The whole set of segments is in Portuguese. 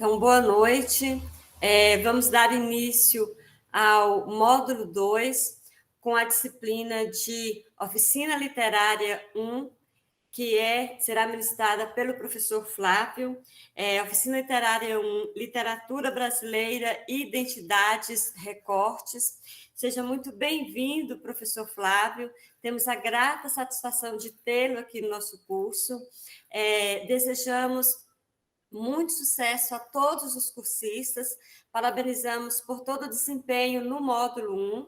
Então, boa noite. Vamos dar início ao módulo 2, com a disciplina de Oficina Literária 1, que será ministrada pelo professor Flávio. Oficina Literária 1, Literatura Brasileira, Identidades, Recortes. Seja muito bem-vindo, professor Flávio. Temos a grata satisfação de tê-lo aqui no nosso curso. Desejamos muito sucesso a todos os cursistas, parabenizamos por todo o desempenho no módulo 1,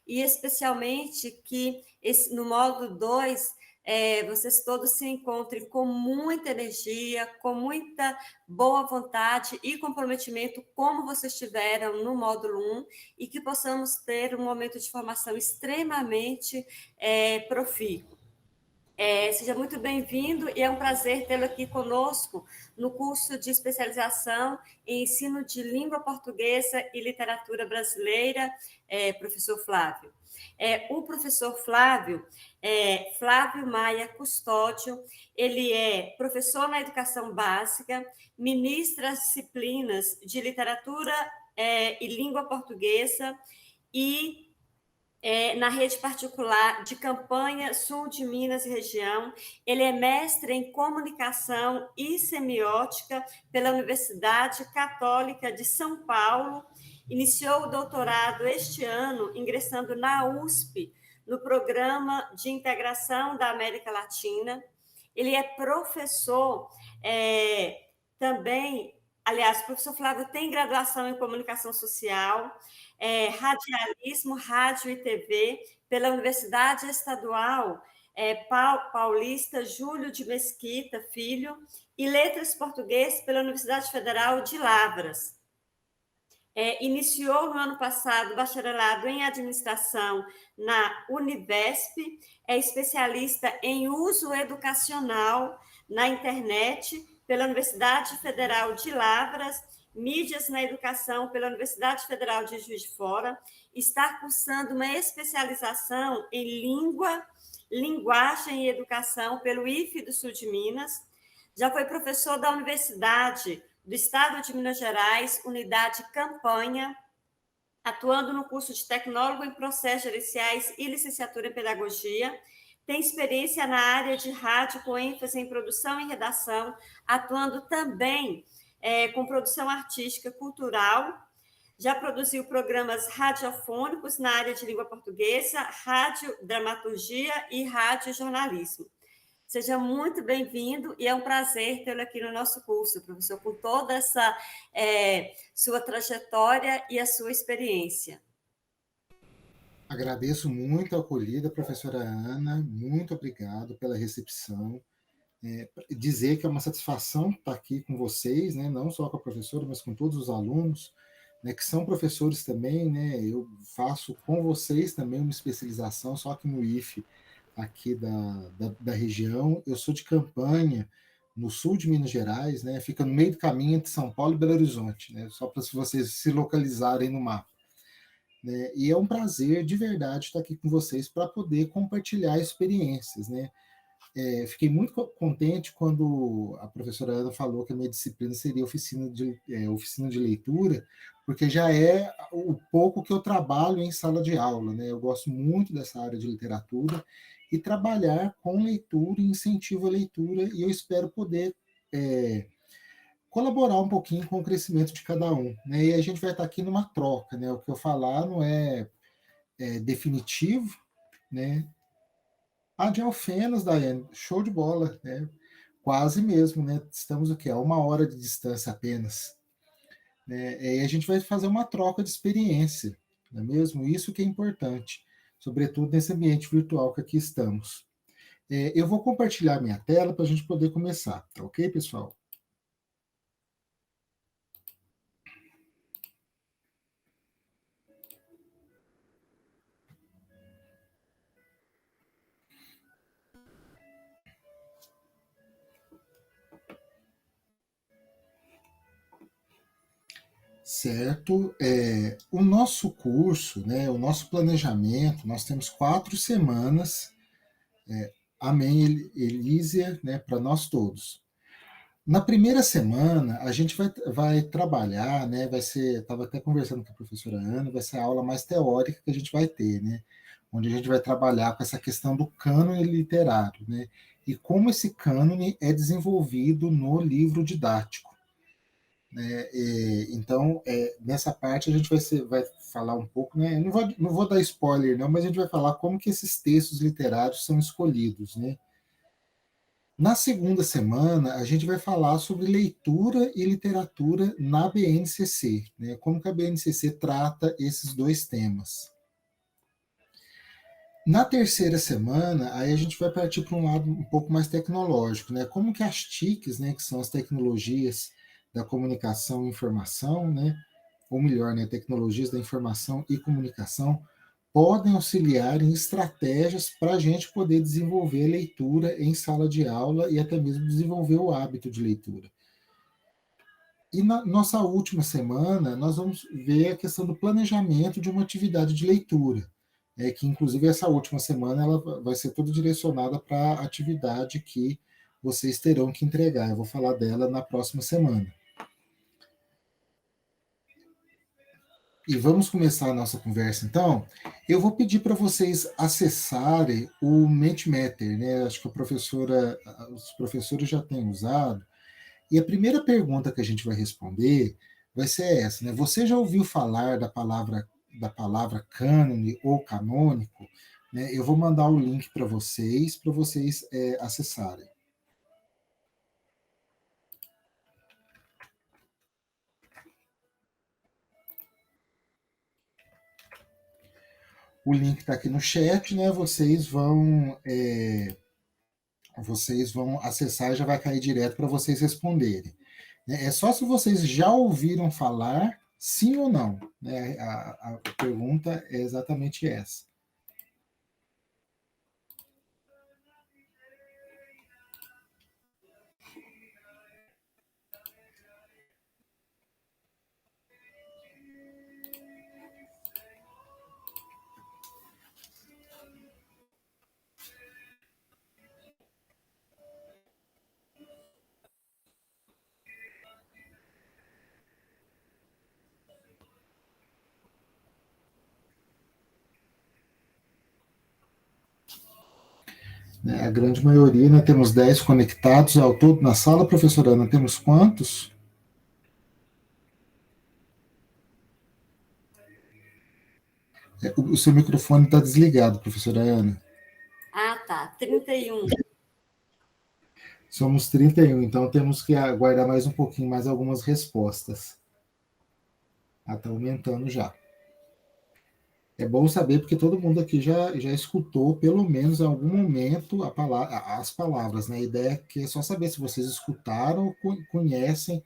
e especialmente que no módulo 2, vocês todos se encontrem com muita energia, com muita boa vontade e comprometimento, como vocês tiveram no módulo 1, e que possamos ter um momento de formação extremamente profícuo. Seja muito bem-vindo e é um prazer tê-lo aqui conosco no curso de especialização em ensino de língua portuguesa e literatura brasileira, professor Flávio. O professor Flávio, Flávio Maia Custódio, ele é professor na educação básica, ministra as disciplinas de literatura e língua portuguesa e na rede particular de Campanha, sul de Minas e região. Ele é mestre em comunicação e semiótica pela Universidade Católica de São Paulo. Iniciou o doutorado este ano, ingressando na USP, no Programa de Integração da América Latina. Ele é professor também. Aliás, o professor Flávio tem graduação em comunicação social, radialismo, rádio e TV, pela Universidade Estadual Paulista Júlio de Mesquita Filho, e letras português pela Universidade Federal de Lavras. Iniciou no ano passado o bacharelado em administração na Univesp, é especialista em uso educacional na internet pela Universidade Federal de Lavras, mídias na educação pela Universidade Federal de Juiz de Fora, está cursando uma especialização em língua, linguagem e educação pelo IFE do Sul de Minas, já foi professor da Universidade do Estado de Minas Gerais, Unidade Campanha, atuando no curso de tecnólogo em processos gerenciais e licenciatura em pedagogia. Tem experiência na área de rádio, com ênfase em produção e redação, atuando também com produção artística cultural. Já produziu programas radiofônicos na área de língua portuguesa, rádio, dramaturgia e rádio jornalismo. Seja muito bem-vindo e é um prazer tê-lo aqui no nosso curso, professor, com toda essa sua trajetória e a sua experiência. Agradeço muito a acolhida, professora Ana, muito obrigado pela recepção. Dizer que é uma satisfação estar aqui com vocês, né, não só com a professora, mas com todos os alunos, né, que são professores também, né, eu faço com vocês também uma especialização, só que no IFE, aqui da região. Eu sou de Campanha, no sul de Minas Gerais, né, fica no meio do caminho entre São Paulo e Belo Horizonte, né, só para vocês se localizarem no mapa. Né, e é um prazer de verdade estar aqui com vocês para poder compartilhar experiências, né. Fiquei muito contente quando a professora Ana falou que a minha disciplina seria oficina de leitura, porque já é o pouco que eu trabalho em sala de aula, né? Eu gosto muito dessa área de literatura e trabalhar com leitura e incentivo à leitura, e eu espero poder colaborar um pouquinho com o crescimento de cada um, né? E a gente vai estar aqui numa troca, né? O que eu falar não é definitivo, né? De Alfenas, Daiane, show de bola, né? Quase mesmo, né? Estamos o quê? A 1 hora de distância apenas. Né? E a gente vai fazer uma troca de experiência, não é mesmo? Isso que é importante, sobretudo nesse ambiente virtual que aqui estamos. Eu vou compartilhar minha tela para a gente poder começar, tá ok, pessoal? Certo? O nosso curso, né, o nosso planejamento, nós temos 4 semanas, amém, Elísia, né, para nós todos. Na primeira semana, a gente vai trabalhar, né? Vai ser, estava até conversando com a professora Ana, vai ser a aula mais teórica que a gente vai ter, né? Onde a gente vai trabalhar com essa questão do cânone literário, né? E como esse cânone é desenvolvido no livro didático, né? Então, nessa parte a gente vai falar um pouco, né? Não vou dar spoiler, não, mas a gente vai falar como que esses textos literários são escolhidos, né? Na segunda semana, a gente vai falar sobre leitura e literatura na BNCC, né? Como que a BNCC trata esses dois temas. Na terceira semana, aí a gente vai partir para um lado um pouco mais tecnológico, né? Como que as TICs, né, que são as tecnologias da comunicação e informação, né? Ou melhor, né, tecnologias da informação e comunicação, podem auxiliar em estratégias para a gente poder desenvolver leitura em sala de aula e até mesmo desenvolver o hábito de leitura. E na nossa última semana, nós vamos ver a questão do planejamento de uma atividade de leitura, que inclusive essa última semana ela vai ser toda direcionada para a atividade que vocês terão que entregar. Eu vou falar dela na próxima semana. E vamos começar a nossa conversa, então. Eu vou pedir para vocês acessarem o Mentimeter, né? Acho que os professores já têm usado. E a primeira pergunta que a gente vai responder vai ser essa, né? Você já ouviu falar da palavra cânone ou canônico? Né? Eu vou mandar o link para vocês acessarem. O link está aqui no chat, né? Vocês vão acessar e já vai cair direto para vocês responderem. É só se vocês já ouviram falar, sim ou não. Né? A pergunta é exatamente essa. Né? A grande maioria, né, temos 10 conectados ao todo na sala, professora Ana, temos quantos? O seu microfone está desligado, professora Ana. Ah, tá. 31. Somos 31, então temos que aguardar mais um pouquinho, mais algumas respostas. Está aumentando já. É bom saber porque todo mundo aqui já escutou, pelo menos em algum momento, as palavras. Né? A ideia é que é só saber se vocês escutaram ou conhecem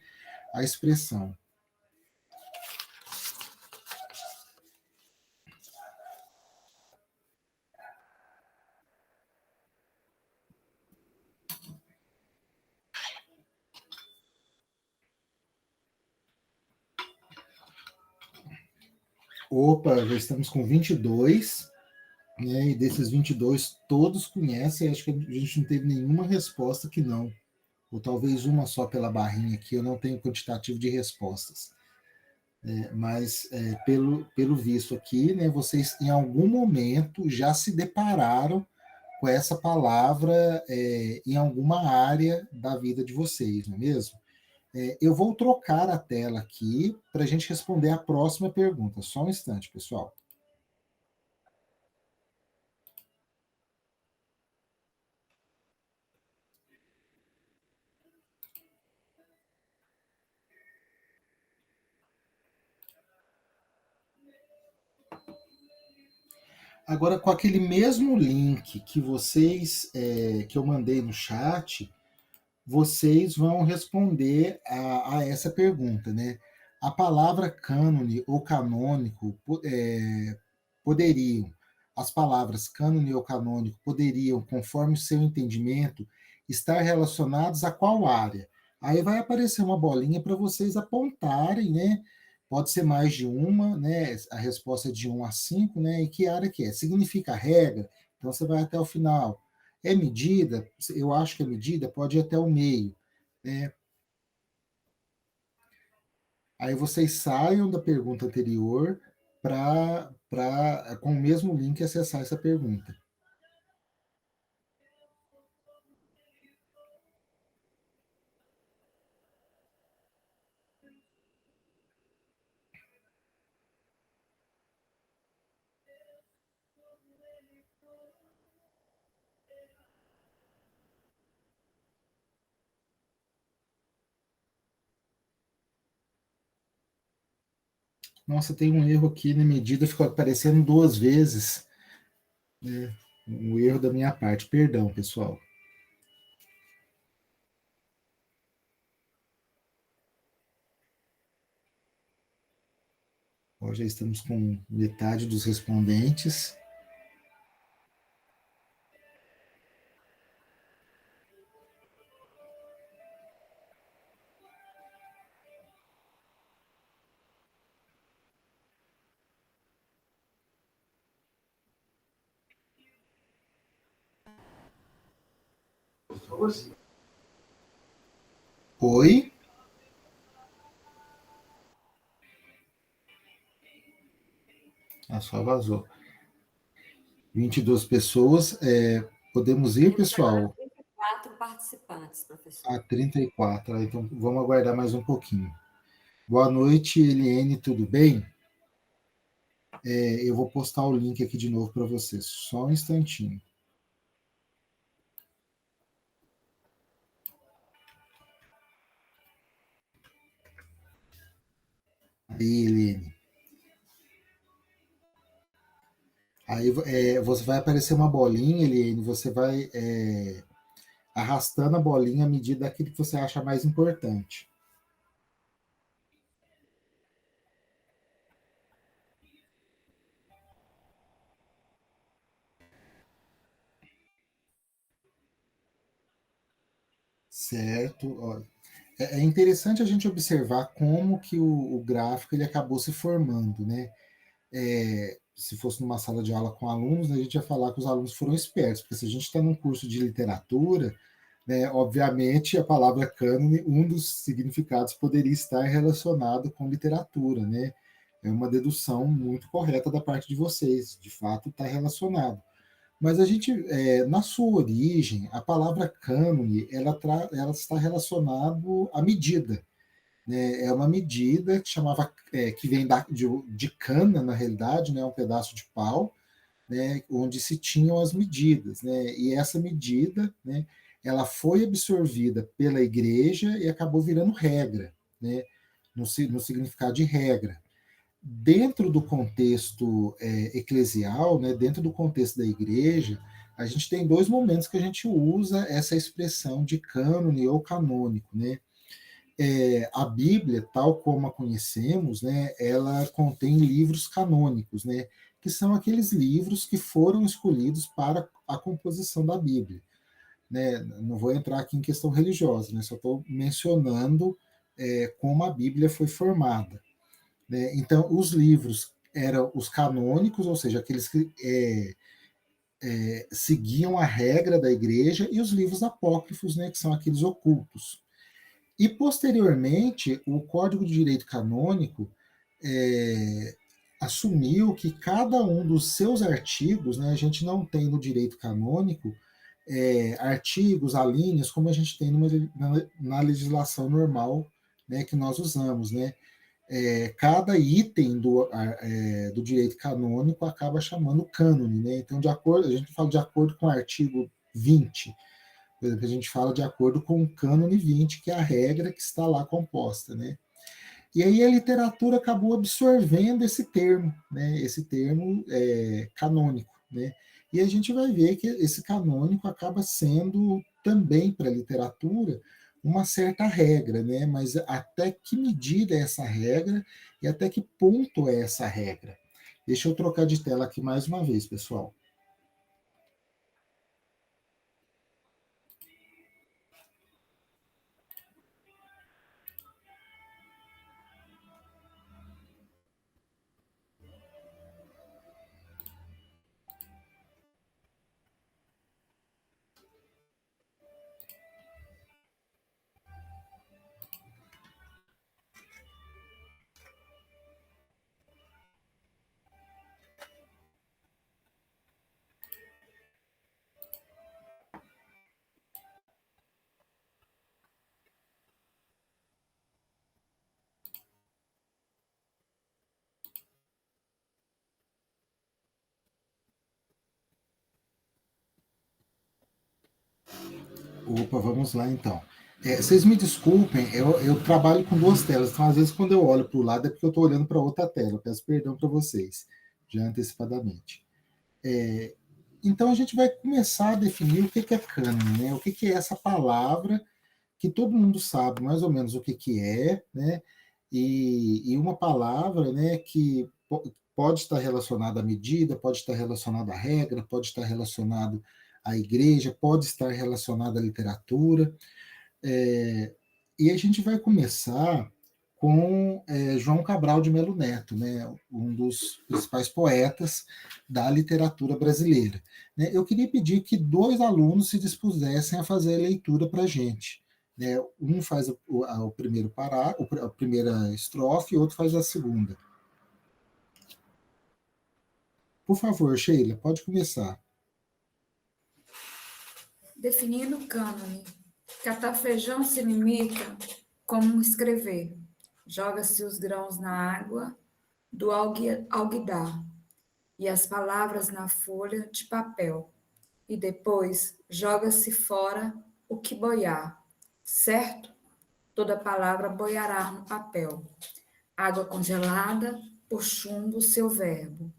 a expressão. Opa, já estamos com 22, né? E desses 22, todos conhecem. Acho que a gente não teve nenhuma resposta que não. Ou talvez uma só pela barrinha aqui, eu não tenho quantitativo de respostas. Mas, pelo visto aqui, né, vocês em algum momento já se depararam com essa palavra em alguma área da vida de vocês, não é mesmo? Eu vou trocar a tela aqui para a gente responder a próxima pergunta. Só um instante, pessoal. Agora, com aquele mesmo link que eu mandei no chat, vocês vão responder a essa pergunta, né? A palavra cânone ou canônico poderiam, as palavras cânone ou canônico poderiam, conforme o seu entendimento, estar relacionados a qual área? Aí vai aparecer uma bolinha para vocês apontarem, né? Pode ser mais de uma, né? A resposta é de 1 a 5, né? E que área que é? Significa regra? Então você vai até o final. É medida? Eu acho que é medida, pode ir até o meio. Né? Aí vocês saiam da pergunta anterior para com o mesmo link, acessar essa pergunta. Nossa, tem um erro aqui na medida, ficou aparecendo duas vezes, né? Um erro da minha parte. Perdão, pessoal. Hoje já estamos com metade dos respondentes. Oi? Ah, só vazou. 22 pessoas. Podemos ir, Temos agora pessoal? 34 participantes, professor. A 34. Então, vamos aguardar mais um pouquinho. Boa noite, Eliane, tudo bem? Eu vou postar o link aqui de novo para vocês. Só um instantinho. Aí, Eliane. Aí você vai aparecer uma bolinha, Eliane, você vai arrastando a bolinha à medida daquilo que você acha mais importante. Certo? Ó, é interessante a gente observar como que o gráfico ele acabou se formando, né? Se fosse numa sala de aula com alunos, a gente ia falar que os alunos foram espertos, porque se a gente está num curso de literatura, né, obviamente a palavra cânone, um dos significados poderia estar relacionado com literatura, né? É uma dedução muito correta da parte de vocês, de fato está relacionado. Mas a gente, na sua origem, a palavra cânone, ela está relacionado à medida, né? É uma medida que chamava, que vem de cana, na realidade, né? Um pedaço de pau, né? Onde se tinham as medidas, né? E essa medida, né? Ela foi absorvida pela igreja e acabou virando regra, né? No significado de regra. Dentro do contexto eclesial, né, dentro do contexto da igreja, a gente tem dois momentos que a gente usa essa expressão de cânone ou canônico, né? A Bíblia, tal como a conhecemos, né, ela contém livros canônicos, né, que são aqueles livros que foram escolhidos para a composição da Bíblia. Né? Não vou entrar aqui em questão religiosa, né, só estou mencionando como a Bíblia foi formada. Né? Então, os livros eram os canônicos, ou seja, aqueles que seguiam a regra da igreja, e os livros apócrifos, né, que são aqueles ocultos. E, posteriormente, o Código de Direito Canônico assumiu que cada um dos seus artigos, né, a gente não tem no direito canônico artigos, alíneas, como a gente tem na legislação normal, né, que nós usamos. Né? Cada item do direito canônico acaba chamando cânone. Né? Então, a gente fala de acordo com o artigo 20, por exemplo, a gente fala de acordo com o cânone 20, que é a regra que está lá composta, né? E aí a literatura acabou absorvendo esse termo canônico, né? E a gente vai ver que esse canônico acaba sendo também para a literatura uma certa regra, né? Mas até que medida é essa regra e até que ponto é essa regra? Deixa eu trocar de tela aqui mais uma vez, pessoal. Opa, vamos lá então. Vocês me desculpem, eu trabalho com duas telas, então às vezes quando eu olho para o lado é porque eu estou olhando para outra tela. Peço perdão para vocês, já antecipadamente. Então a gente vai começar a definir o que é cânone, né? O que é essa palavra que todo mundo sabe mais ou menos o que é, né? E uma palavra, né, que pode estar relacionada à medida, pode estar relacionada à regra, pode estar relacionado à igreja, pode estar relacionada à literatura. E a gente vai começar com João Cabral de Melo Neto, né, um dos principais poetas da literatura brasileira. Né? Eu queria pedir que dois alunos se dispusessem a fazer a leitura para a gente. Né? Um faz o primeiro a primeira estrofe, e outro faz a segunda. Por favor, Sheila, pode começar. Definindo o cânone. Catar feijão se limita como escrever. Joga-se os grãos na água do alguidar e as palavras na folha de papel. E depois joga-se fora o que boiar. Certo? Toda palavra boiará no papel. Água congelada, por chumbo seu verbo.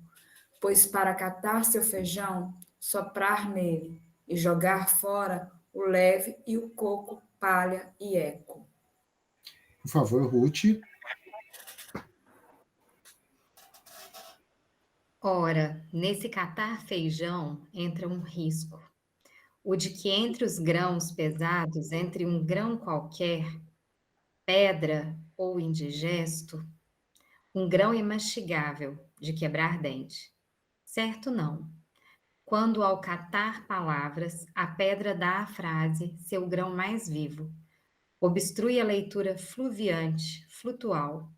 Pois para catar seu feijão, soprar nele e jogar fora o leve e o coco, palha e eco. Por favor, Ruth. Ora, nesse catar feijão entra um risco, o de que entre os grãos pesados, entre um grão qualquer, pedra ou indigesto, um grão imastigável de quebrar dente. Certo não. Quando ao catar palavras, a pedra dá à frase seu grão mais vivo, obstrui a leitura fluviante, flutual,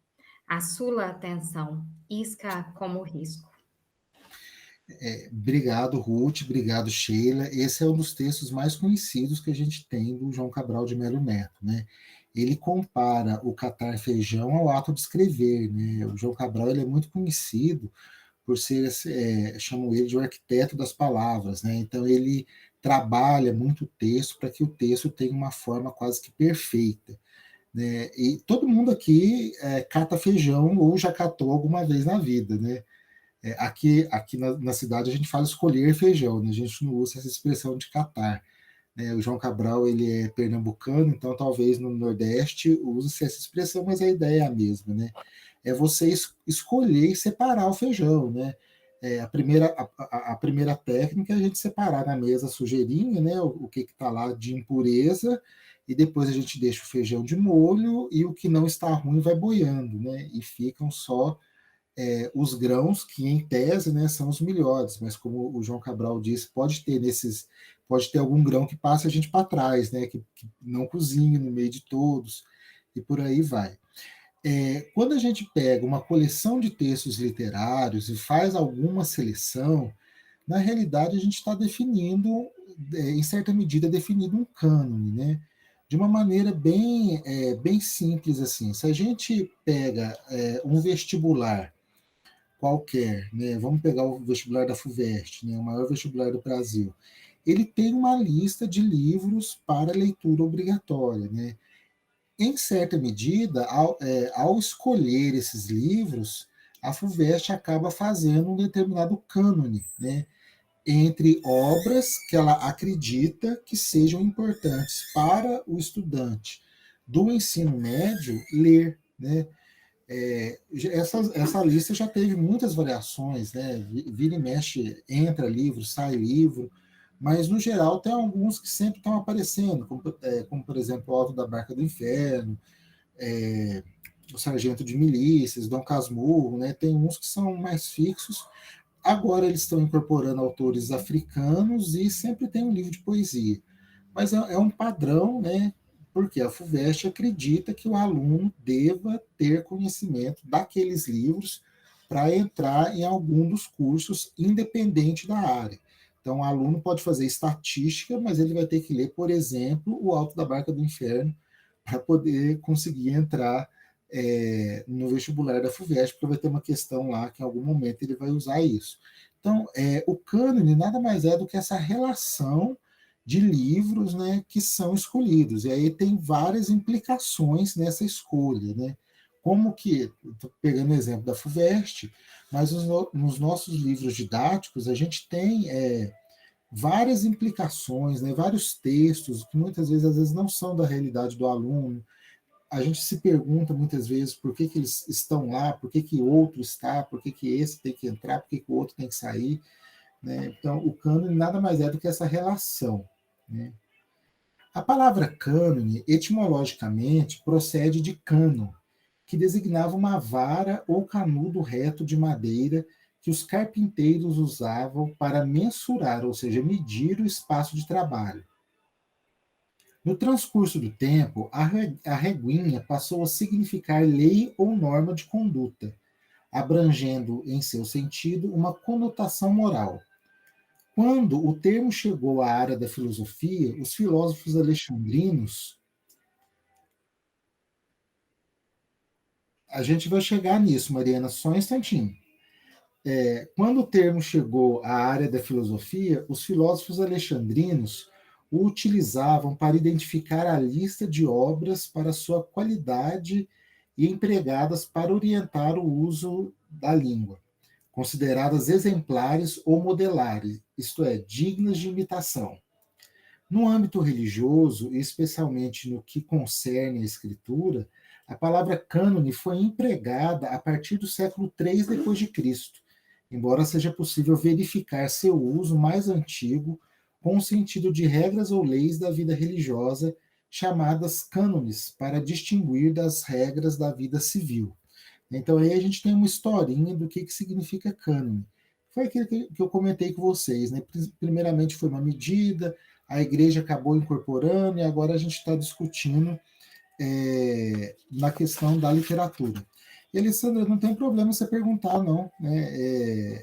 assula a atenção, isca como risco. Obrigado, Ruth, obrigado, Sheila. Esse é um dos textos mais conhecidos que a gente tem do João Cabral de Melo Neto, né? Ele compara o catar feijão ao ato de escrever, né? O João Cabral ele é muito conhecido por ser, chamam ele de o arquiteto das palavras, né? Então ele trabalha muito o texto para que o texto tenha uma forma quase que perfeita, né? E todo mundo aqui cata feijão ou já catou alguma vez na vida, né? Aqui na cidade a gente fala escolher feijão, né? A gente não usa essa expressão de catar. Né? O João Cabral ele é pernambucano, então talvez no Nordeste use-se essa expressão, mas a ideia é a mesma, né? É você escolher e separar o feijão, né? A primeira técnica é a gente separar na mesa a sujeirinha, né? O que está lá de impureza, e depois a gente deixa o feijão de molho e o que não está ruim vai boiando, né? E ficam só os grãos que em tese, né, são os melhores, mas como o João Cabral disse, pode ter algum grão que passe a gente para trás, né, que não cozinha no meio de todos e por aí vai. Quando a gente pega uma coleção de textos literários e faz alguma seleção, na realidade a gente está definindo, em certa medida, definindo um cânone, né? De uma maneira bem simples assim. Se a gente pega um vestibular qualquer, né? Vamos pegar o vestibular da FUVEST, né? O maior vestibular do Brasil. Ele tem uma lista de livros para leitura obrigatória, né? Em certa medida, ao escolher esses livros, a FUVEST acaba fazendo um determinado cânone, né? Entre obras que ela acredita que sejam importantes para o estudante do ensino médio ler, né? Essa lista já teve muitas variações, né? Vira e mexe, entra livro, sai livro, mas no geral tem alguns que sempre estão aparecendo, como por exemplo o Alto da Barca do Inferno, o Sargento de Milícias, Dom Casmurro, né? Tem uns que são mais fixos. Agora eles estão incorporando autores africanos e sempre tem um livro de poesia. Mas é um padrão, né? Porque a FUVEST acredita que o aluno deva ter conhecimento daqueles livros para entrar em algum dos cursos, independente da área. Então, o aluno pode fazer estatística, mas ele vai ter que ler, por exemplo, O Alto da Barca do Inferno, para poder conseguir entrar no vestibular da FUVEST, porque vai ter uma questão lá que em algum momento ele vai usar isso. Então, o cânone nada mais é do que essa relação de livros, né, que são escolhidos. E aí tem várias implicações nessa escolha, né? Como que, estou pegando o exemplo da FUVEST, mas nos nossos livros didáticos a gente tem várias implicações, né, vários textos que muitas vezes, às vezes, não são da realidade do aluno. A gente se pergunta muitas vezes por que eles estão lá, por que outro está, por que esse tem que entrar, por que o outro tem que sair. Né? Então, o cânone nada mais é do que essa relação. Né? A palavra cânone, etimologicamente, procede de cano, que designava uma vara ou canudo reto de madeira que os carpinteiros usavam para mensurar, ou seja, medir o espaço de trabalho. No transcurso do tempo, a reguinha passou a significar lei ou norma de conduta, abrangendo em seu sentido uma conotação moral. Quando o termo chegou à área da filosofia, os filósofos alexandrinos. A gente vai chegar nisso, Mariana, só um instantinho. Quando o termo chegou à área da filosofia, os filósofos alexandrinos o utilizavam para identificar a lista de obras para sua qualidade e empregadas para orientar o uso da língua, consideradas exemplares ou modelares, isto é, dignas de imitação. No âmbito religioso, e especialmente no que concerne a escritura, a palavra cânone foi empregada a partir do século III d.C., embora seja possível verificar seu uso mais antigo com o sentido de regras ou leis da vida religiosa, chamadas cânones, para distinguir das regras da vida civil. Então aí a gente tem uma historinha do que significa cânone. Foi aquilo que eu comentei com vocês, né? Primeiramente foi uma medida, a igreja acabou incorporando e agora a gente está discutindo na questão da literatura. E, Alessandra, não tem problema você perguntar, não. Né?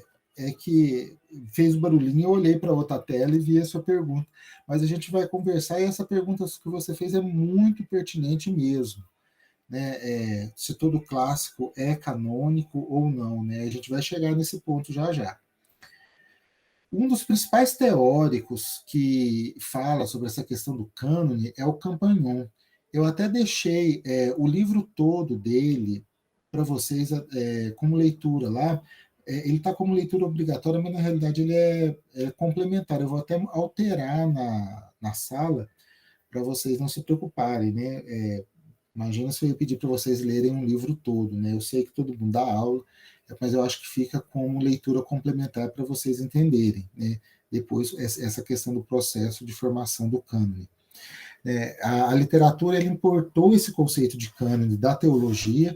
Que fez o barulhinho, eu olhei para outra tela e vi a sua pergunta. Mas a gente vai conversar e essa pergunta que você fez é muito pertinente mesmo. Né? Se todo clássico é canônico ou não. Né? A gente vai chegar nesse ponto já já. Um dos principais teóricos que fala sobre essa questão do cânone é o Campagnon. Eu até deixei o livro todo dele para vocês como leitura lá. Ele está como leitura obrigatória, mas na realidade ele é complementar. Eu vou até alterar na sala para vocês não se preocuparem. Né? Imagina se eu ia pedir para vocês lerem um livro todo. Né? Eu sei que todo mundo dá aula, mas eu acho que fica como leitura complementar para vocês entenderem. Né? Depois, essa questão do processo de formação do cânone. A literatura ele importou esse conceito de cânone da teologia,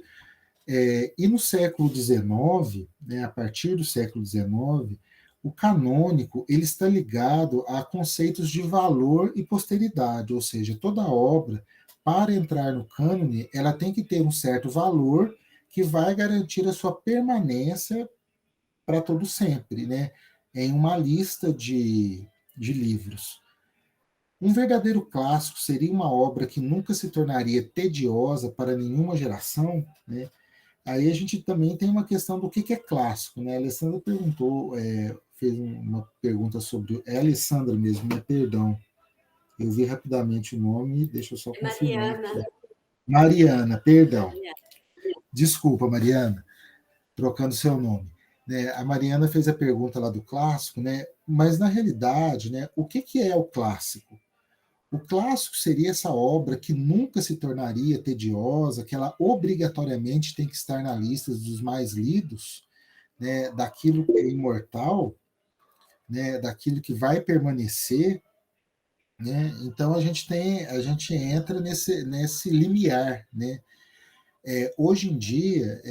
e no século XIX, né, a partir do século XIX, o canônico ele está ligado a conceitos de valor e posteridade, ou seja, toda obra, para entrar no cânone, ela tem que ter um certo valor que vai garantir a sua permanência para todo sempre, né, em uma lista de livros. Um verdadeiro clássico seria uma obra que nunca se tornaria tediosa para nenhuma geração, né? Aí a gente também tem uma questão do que é clássico, né? A Alessandra perguntou, fez uma pergunta sobre... É a Alessandra mesmo, né? Perdão. Eu vi rapidamente o nome, deixa eu só confirmar. Mariana. Mariana, perdão. Mariana. Desculpa, Mariana, trocando seu nome. Né? A Mariana fez a pergunta lá do clássico, né? Mas na realidade, né, o que é o clássico? O clássico seria essa obra que nunca se tornaria tediosa, que ela obrigatoriamente tem que estar na lista dos mais lidos, né, daquilo que é imortal, né, daquilo que vai permanecer. Né? Então a gente entra nesse limiar. Né? Hoje em dia,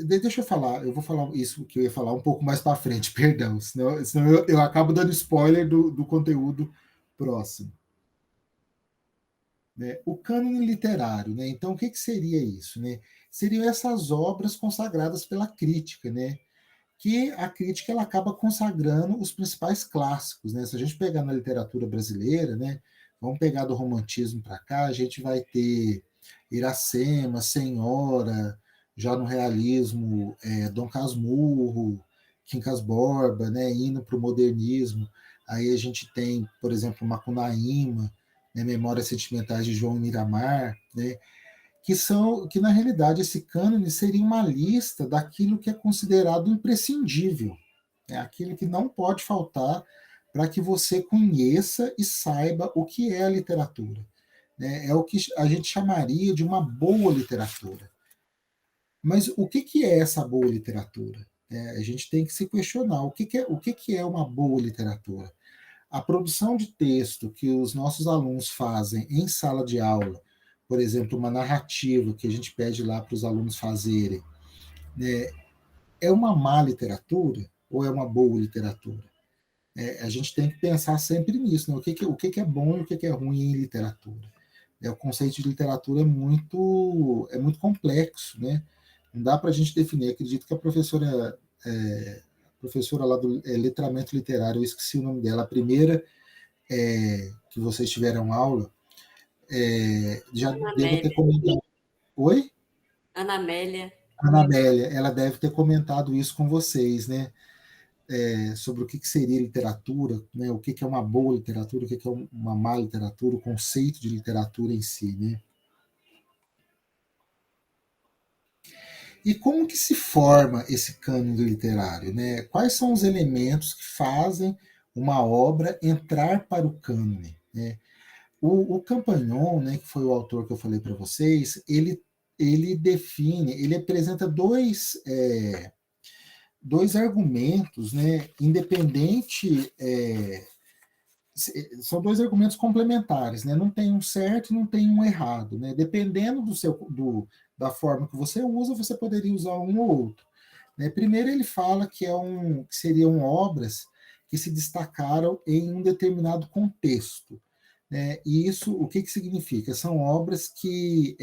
deixa eu vou falar isso que eu ia falar um pouco mais para frente, perdão, senão eu acabo dando spoiler do conteúdo próximo. Né? O cânone literário, né? Então o que seria isso? Né? Seriam essas obras consagradas pela crítica, né? Que a crítica ela acaba consagrando os principais clássicos. Né? Se a gente pegar na literatura brasileira, né? Vamos pegar do romantismo para cá, a gente vai ter Iracema, Senhora, já no realismo, Dom Casmurro, Quincas Borba, né? Indo para o modernismo, aí a gente tem, por exemplo, Macunaíma, né, Memórias Sentimentais de João Miramar, né, que na realidade esse cânone seria uma lista daquilo que é considerado imprescindível, né, aquilo que não pode faltar para que você conheça e saiba o que é a literatura, né, é o que a gente chamaria de uma boa literatura. Mas o que é essa boa literatura? A gente tem que se questionar o que é uma boa literatura. A produção de texto que os nossos alunos fazem em sala de aula, por exemplo, uma narrativa que a gente pede lá para os alunos fazerem, né, é uma má literatura ou é uma boa literatura? A gente tem que pensar sempre nisso, né? O que é bom e o que é ruim em literatura. O conceito de literatura é muito complexo, né? Não dá para a gente definir. Acredito que a professora lá do letramento literário, eu esqueci o nome dela, a primeira que vocês tiveram aula, já Ana deva ter Amélia. comentado. Oi? Ana Amélia. Ana Amélia, ela deve ter comentado isso com vocês, né? Sobre o que seria literatura, né? O que é uma boa literatura, o que é uma má literatura, o conceito de literatura em si, né? E como que se forma esse cânone literário, né? Quais são os elementos que fazem uma obra entrar para o cânone, né? O Campagnon, né, que foi o autor que eu falei para vocês, ele define, ele apresenta dois argumentos, né, independente, são dois argumentos complementares, né, não tem um certo e não tem um errado, né, dependendo da forma que você usa, você poderia usar um ou outro. Né. Primeiro ele fala que seriam obras que se destacaram em um determinado contexto, né, e isso, o que significa? São obras que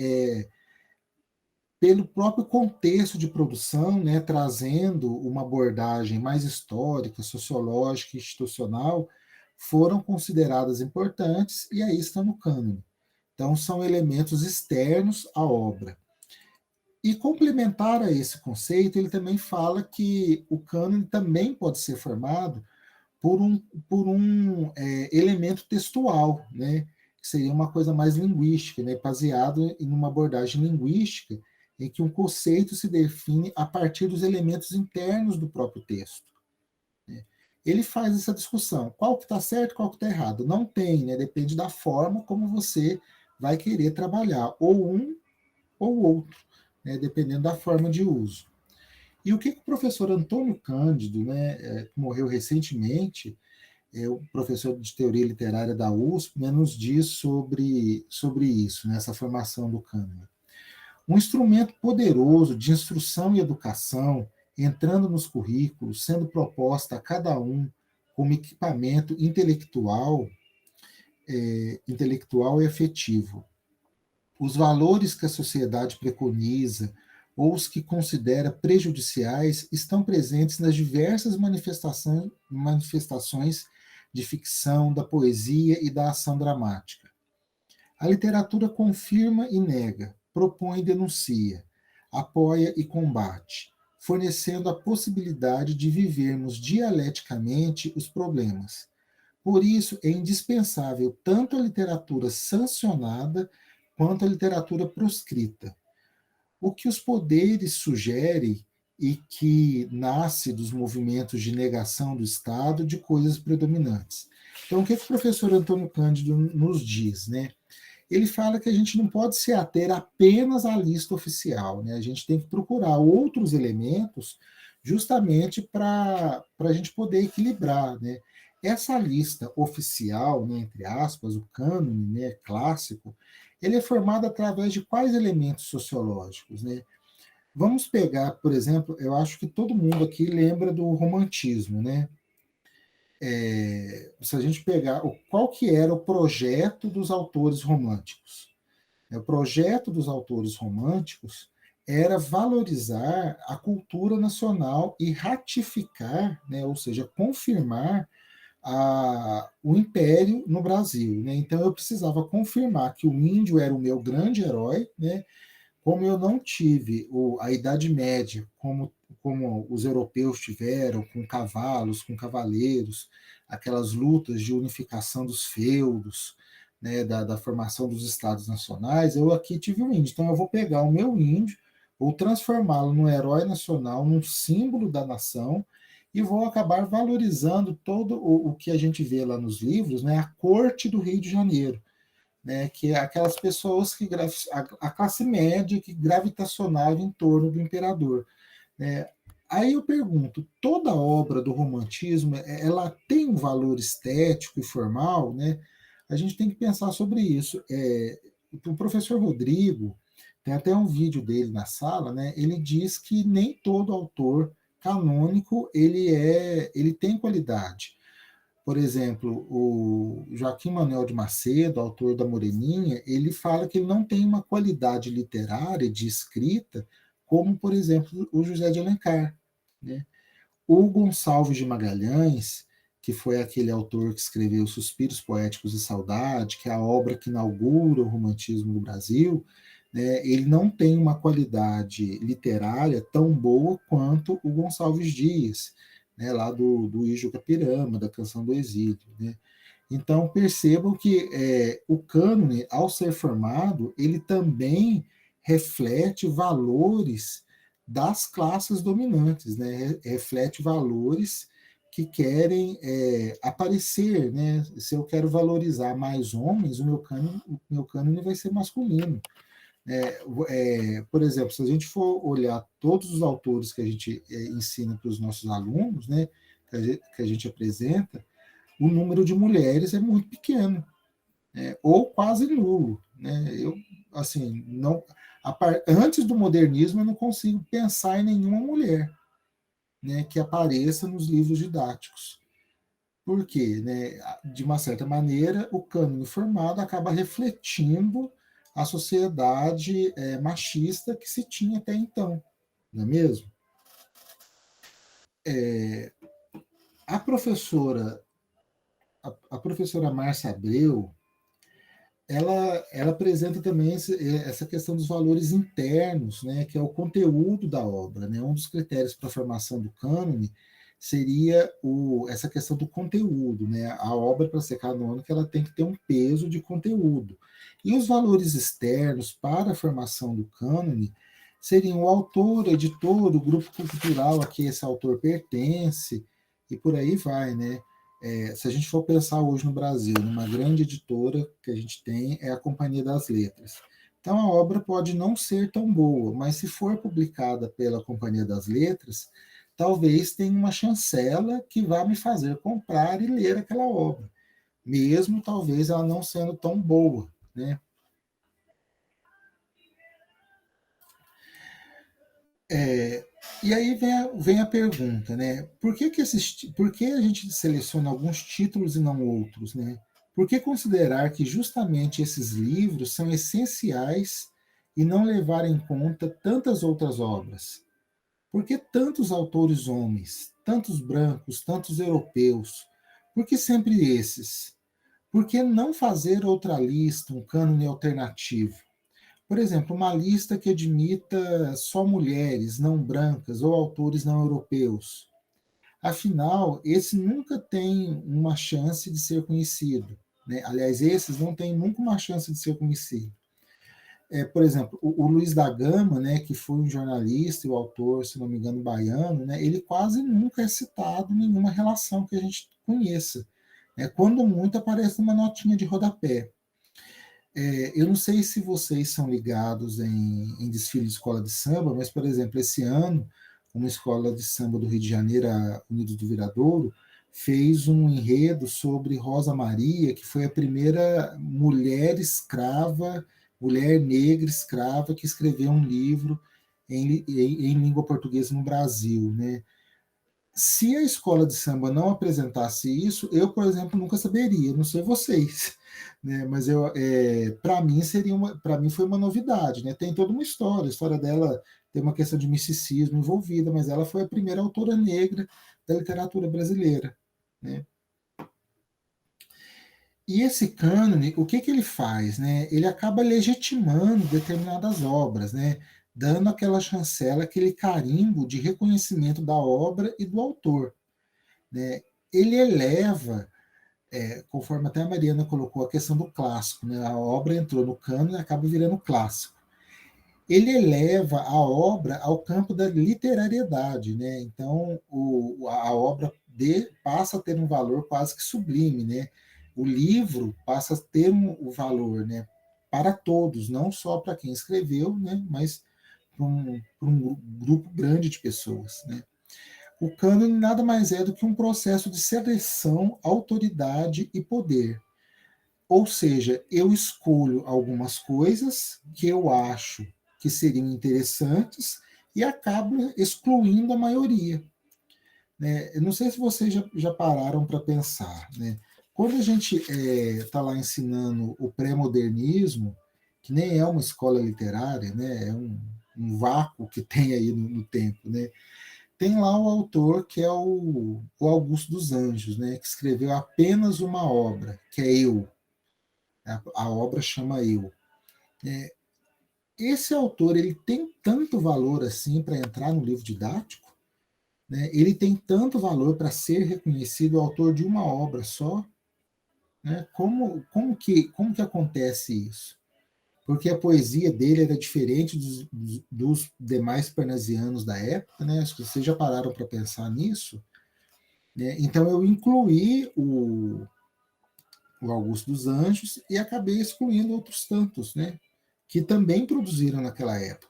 pelo próprio contexto de produção, né, trazendo uma abordagem mais histórica, sociológica, institucional, foram consideradas importantes e aí estão no cânone. Então, são elementos externos à obra. E complementar a esse conceito, ele também fala que o cânone também pode ser formado por um elemento textual, né, que seria uma coisa mais linguística, né, baseado em uma abordagem linguística em que um conceito se define a partir dos elementos internos do próprio texto. Né. Ele faz essa discussão, qual que está certo, qual que está errado. Não tem, né, depende da forma como você vai querer trabalhar, ou um ou outro, né, dependendo da forma de uso. E o que o professor Antônio Cândido, né, que morreu recentemente, o professor de teoria literária da USP, né, nos diz sobre isso, né, essa formação do cânone. Um instrumento poderoso de instrução e educação, entrando nos currículos, sendo proposta a cada um como equipamento intelectual e afetivo. Os valores que a sociedade preconiza ou os que considera prejudiciais estão presentes nas diversas manifestações de ficção, da poesia e da ação dramática. A literatura confirma e nega, propõe e denuncia, apoia e combate, fornecendo a possibilidade de vivermos dialeticamente os problemas. Por isso, é indispensável tanto a literatura sancionada quanto a literatura proscrita. O que os poderes sugerem e que nasce dos movimentos de negação do Estado de coisas predominantes. Então, o que o professor Antônio Cândido nos diz, né? Ele fala que a gente não pode se ater apenas à lista oficial, né? A gente tem que procurar outros elementos justamente para a gente poder equilibrar, né? Essa lista oficial, né, entre aspas, o cânone, né, clássico, ele é formado através de quais elementos sociológicos, né? Vamos pegar, por exemplo, eu acho que todo mundo aqui lembra do romantismo, né? Se a gente pegar qual que era o projeto dos autores românticos. O projeto dos autores românticos era valorizar a cultura nacional e ratificar, né, ou seja, confirmar o império no Brasil. Né? Então eu precisava confirmar que o índio era o meu grande herói, né? Como eu não tive a Idade Média, como os europeus tiveram, com cavalos, com cavaleiros, aquelas lutas de unificação dos feudos, né, da formação dos estados nacionais, eu aqui tive um índio. Então eu vou pegar o meu índio, vou transformá-lo num herói nacional, num símbolo da nação, e vou acabar valorizando todo o que a gente vê lá nos livros, né, a corte do Rio de Janeiro, né, que é aquelas pessoas que a classe média que gravitacionava em torno do imperador, né. Aí eu pergunto, toda obra do romantismo, ela tem um valor estético e formal, né? A gente tem que pensar sobre isso. O professor Rodrigo, tem até um vídeo dele na sala, né? Ele diz que nem todo autor canônico ele tem qualidade. Por exemplo, o Joaquim Manuel de Macedo, autor da Moreninha, ele fala que ele não tem uma qualidade literária de escrita como, por exemplo, o José de Alencar, né? O Gonçalves de Magalhães, que foi aquele autor que escreveu Suspiros Poéticos e Saudade, que é a obra que inaugura o romantismo no Brasil, né, ele não tem uma qualidade literária tão boa quanto o Gonçalves Dias, né, lá do Ijo Capirama, da Canção do Exílio, né? Então percebam que o cânone, ao ser formado, ele também reflete valores das classes dominantes, né? Reflete valores que querem aparecer, né? Se eu quero valorizar mais homens, o meu cânone vai ser masculino. Por exemplo, se a gente for olhar todos os autores que a gente ensina para os nossos alunos, né? Que a gente apresenta, o número de mulheres é muito pequeno, né, ou quase nulo, né? Eu, assim, não, antes do modernismo, eu não consigo pensar em nenhuma mulher, né, que apareça nos livros didáticos. Por quê? Né? De uma certa maneira, o cânone formado acaba refletindo a sociedade machista que se tinha até então, não é mesmo? A professora a professora Márcia Abreu, ela apresenta também essa questão dos valores internos, né, que é o conteúdo da obra, né? Um dos critérios para a formação do cânone seria essa questão do conteúdo, né? A obra, para ser canônica, ela tem que ter um peso de conteúdo. E os valores externos para a formação do cânone seriam o autor, o editor, o grupo cultural a que esse autor pertence, e por aí vai, né? Se a gente for pensar hoje no Brasil, numa grande editora que a gente tem é a Companhia das Letras. Então a obra pode não ser tão boa, mas se for publicada pela Companhia das Letras, talvez tenha uma chancela que vá me fazer comprar e ler aquela obra, mesmo talvez ela não sendo tão boa, né? E aí vem a pergunta, né? Por que a gente seleciona alguns títulos e não outros, né? Por que considerar que justamente esses livros são essenciais e não levar em conta tantas outras obras? Por que tantos autores homens, tantos brancos, tantos europeus? Por que sempre esses? Por que não fazer outra lista, um cânone alternativo? Por exemplo, uma lista que admita só mulheres não brancas ou autores não europeus. Afinal, esse nunca tem uma chance de ser conhecido, né? Aliás, esses não têm nunca uma chance de ser conhecido. Por exemplo, o Luiz da Gama, né, que foi um jornalista e o autor, se não me engano, baiano, né, ele quase nunca é citado em nenhuma relação que a gente conheça. Quando muito, aparece numa notinha de rodapé. Eu não sei se vocês são ligados em desfile de escola de samba, mas, por exemplo, esse ano, uma escola de samba do Rio de Janeiro, a Unidos do Viradouro, fez um enredo sobre Rosa Maria, que foi a primeira mulher escrava, mulher negra escrava, que escreveu um livro em língua portuguesa no Brasil, né? Se a escola de samba não apresentasse isso, eu, por exemplo, nunca saberia, não sei vocês, né? Mas para mim para mim foi uma novidade, né? Tem toda uma história, a história dela tem uma questão de misticismo envolvida, mas ela foi a primeira autora negra da literatura brasileira, né? E esse cânone, o que ele faz, né? Ele acaba legitimando determinadas obras, né? Dando aquela chancela, aquele carimbo de reconhecimento da obra e do autor, né? ele eleva, conforme até a Mariana colocou, a questão do clássico, né? A obra entrou no cânone e acaba virando clássico. Ele eleva a obra ao campo da literariedade, né? Então, a obra passa a ter um valor quase que sublime, né? O livro passa a ter o valor, né? Para todos, não só para quem escreveu, né? Mas para um grupo grande de pessoas, né? O cânone nada mais é do que um processo de seleção, autoridade e poder. Ou seja, eu escolho algumas coisas que eu acho que seriam interessantes e acabo excluindo a maioria. Né? Eu não sei se vocês já pararam para pensar. Né? Quando a gente está lá ensinando o pré-modernismo, que nem é uma escola literária, né? É um vácuo que tem aí no tempo, né? Tem lá o autor que é o Augusto dos Anjos, né? Que escreveu apenas uma obra, que é Eu. A obra chama Eu. Esse autor ele tem tanto valor assim para entrar no livro didático, né? Ele tem tanto valor para ser reconhecido autor de uma obra só, né? Como que acontece isso? Porque a poesia dele era diferente dos demais parnasianos da época, né? Acho que vocês já pararam para pensar nisso, né? Então eu incluí o Augusto dos Anjos e acabei excluindo outros tantos, né? Que também produziram naquela época.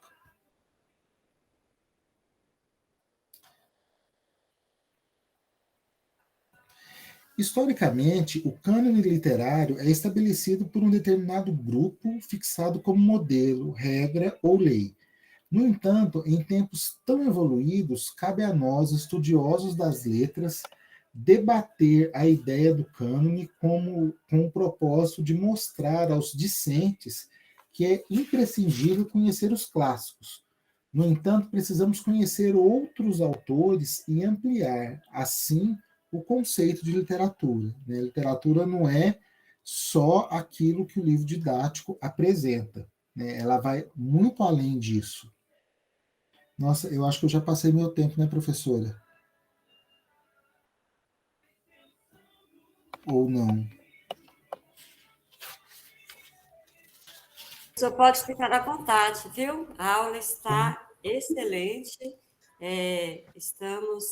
Historicamente, o cânone literário é estabelecido por um determinado grupo fixado como modelo, regra ou lei. No entanto, em tempos tão evoluídos, cabe a nós, estudiosos das letras, debater a ideia do cânone com o propósito de mostrar aos discentes que é imprescindível conhecer os clássicos. No entanto, precisamos conhecer outros autores e ampliar, assim, o conceito de literatura. Né? Literatura não é só aquilo que o livro didático apresenta. Né? Ela vai muito além disso. Nossa, eu acho que eu já passei meu tempo, né, professora? Ou não? O senhor pode ficar à vontade, viu? A aula está excelente, estamos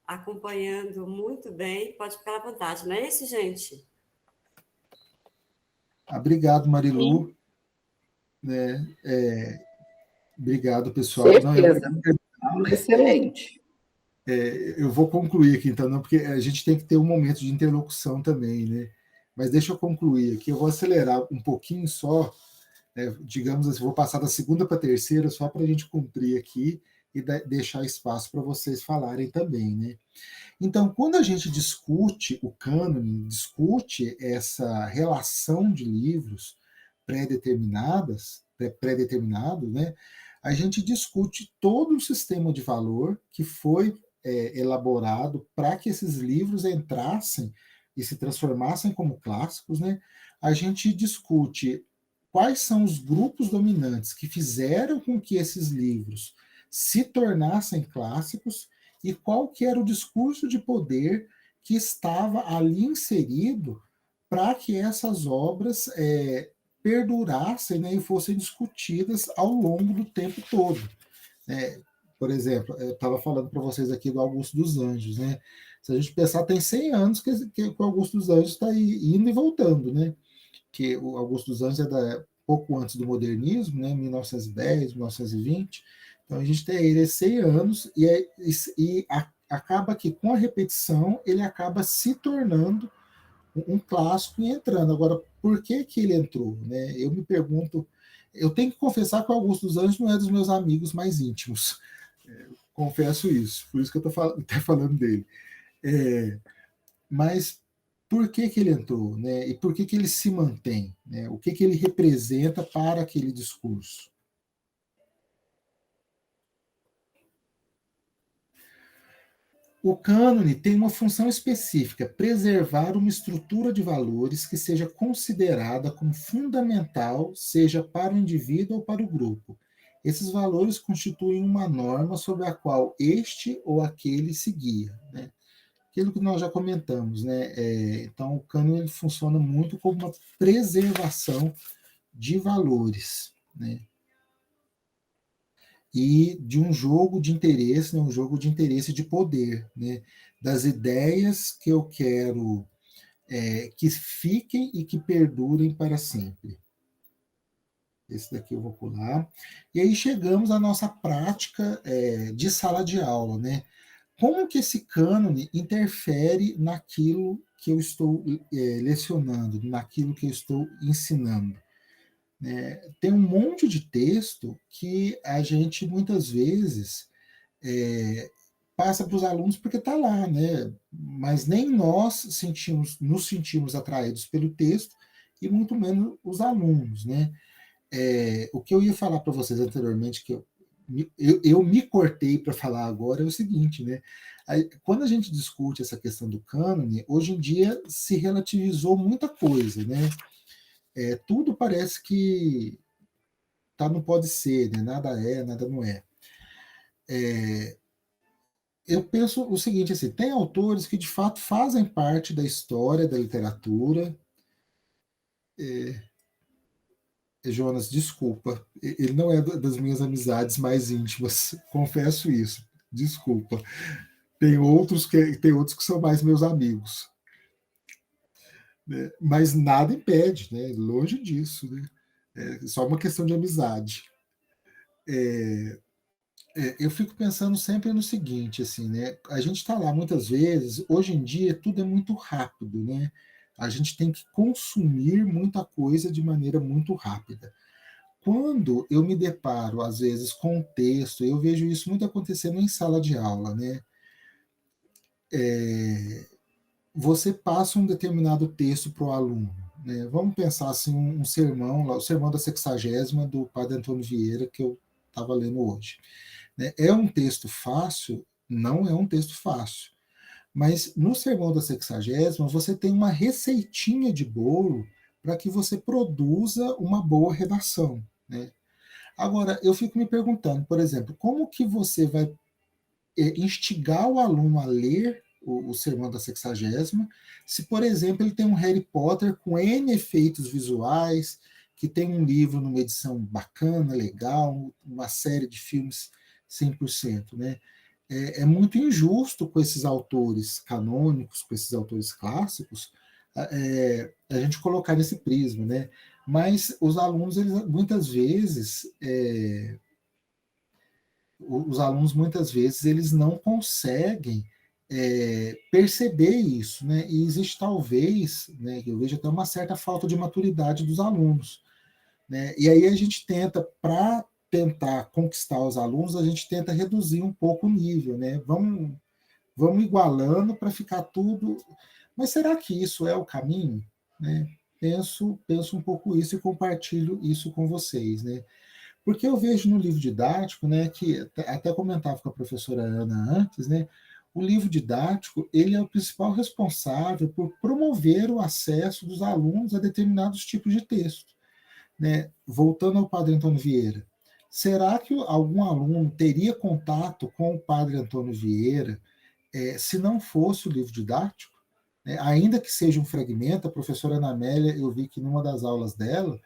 acompanhando muito bem, pode ficar à vontade, não é isso, gente? Obrigado, Marilu. Sim. Né? Obrigado, pessoal. Não, Certeza. Aula excelente. eu vou concluir aqui, então, não, porque a gente tem que ter um momento de interlocução também, né? Mas deixa eu concluir aqui. Eu vou acelerar um pouquinho só, digamos assim, vou passar da segunda para a terceira, só para a gente cumprir aqui e deixar espaço para vocês falarem também, né? Então, quando a gente discute o cânone, discute essa relação de livros pré-determinados, né? A gente discute todo o sistema de valor que foi elaborado para que esses livros entrassem e se transformassem como clássicos, né? A gente discute quais são os grupos dominantes que fizeram com que esses livros se tornassem clássicos e qual que era o discurso de poder que estava ali inserido para que essas obras perdurassem, né, e fossem discutidas ao longo do tempo todo. Por exemplo, eu estava falando para vocês aqui do Augusto dos Anjos. Né? Se a gente pensar, tem 100 anos que o Augusto dos Anjos está indo e voltando. Né? Que o Augusto dos Anjos é pouco antes do modernismo, né, 1910, 1920. Então a gente tem aí 100 anos e acaba que com a repetição ele acaba se tornando um clássico e entrando. Agora, por que que ele entrou? Né? Eu me pergunto, eu tenho que confessar que o Augusto dos Anjos não é dos meus amigos mais íntimos. Confesso isso, por isso que eu estou falando dele. Mas por que que ele entrou? Né? E por que que ele se mantém? Né? O que que ele representa para aquele discurso? O cânone tem uma função específica: preservar uma estrutura de valores que seja considerada como fundamental, seja para o indivíduo ou para o grupo. Esses valores constituem uma norma sobre a qual este ou aquele se guia. Né? aquilo que nós já comentamos, né? Então, o cânone ele funciona muito como uma preservação de valores, né? E de um jogo de interesse, né? Um jogo de interesse de poder, né? Das ideias que eu quero que fiquem e que perdurem para sempre. Esse daqui eu vou pular. E aí chegamos à nossa prática de sala de aula, né? Como que esse cânone interfere naquilo que eu estou lecionando, naquilo que eu estou ensinando? Tem um monte de texto que a gente muitas vezes passa para os alunos porque está lá, né? Mas nem nós nos sentimos atraídos pelo texto e muito menos os alunos, né? O que eu ia falar para vocês anteriormente, que eu me cortei para falar agora, é o seguinte, né? Quando a gente discute essa questão do cânone, hoje em dia se relativizou muita coisa, né? Tudo parece que não pode ser, né? Nada é, nada não é. Eu penso o seguinte, assim, tem autores que de fato fazem parte da história da literatura. Jonas, desculpa, ele não é das minhas amizades mais íntimas, confesso isso, desculpa. Tem outros que são mais meus amigos, né? Mas nada impede, né? Longe disso, né? É só uma questão de amizade. Eu fico pensando sempre no seguinte, assim, né? A gente está lá muitas vezes, hoje em dia tudo é muito rápido, né? A gente tem que consumir muita coisa de maneira muito rápida. Quando eu me deparo, às vezes, com um texto, eu vejo isso muito acontecendo em sala de aula, né? Você passa um determinado texto para o aluno, né? Vamos pensar assim, um sermão, o sermão da 60ª do Padre Antônio Vieira, que eu estava lendo hoje. É um texto fácil? Não é um texto fácil. Mas no sermão da 60ª, você tem uma receitinha de bolo para que você produza uma boa redação, né? Agora, eu fico me perguntando, por exemplo, como que você vai instigar o aluno a ler o sermão da 60ª, se, por exemplo, ele tem um Harry Potter com N efeitos visuais, que tem um livro numa edição bacana, legal, uma série de filmes 100%, né? É muito injusto com esses autores canônicos, com esses autores clássicos, a gente colocar nesse prisma, né? Mas os alunos, muitas vezes, eles não conseguem perceber isso, né? E existe talvez, né, eu vejo até uma certa falta de maturidade dos alunos, né? E aí a gente tenta, para tentar conquistar os alunos, a gente tenta reduzir um pouco o nível, né? Vamos igualando para ficar tudo. Mas será que isso é o caminho, né? Penso um pouco isso e compartilho isso com vocês, né? Porque eu vejo no livro didático, né, que até comentava com a professora Ana antes, né, o livro didático ele é o principal responsável por promover o acesso dos alunos a determinados tipos de texto, né? Voltando ao Padre Antônio Vieira, será que algum aluno teria contato com o Padre Antônio Vieira se não fosse o livro didático? Ainda que seja um fragmento, a professora Ana Amélia, eu vi que numa das aulas dela,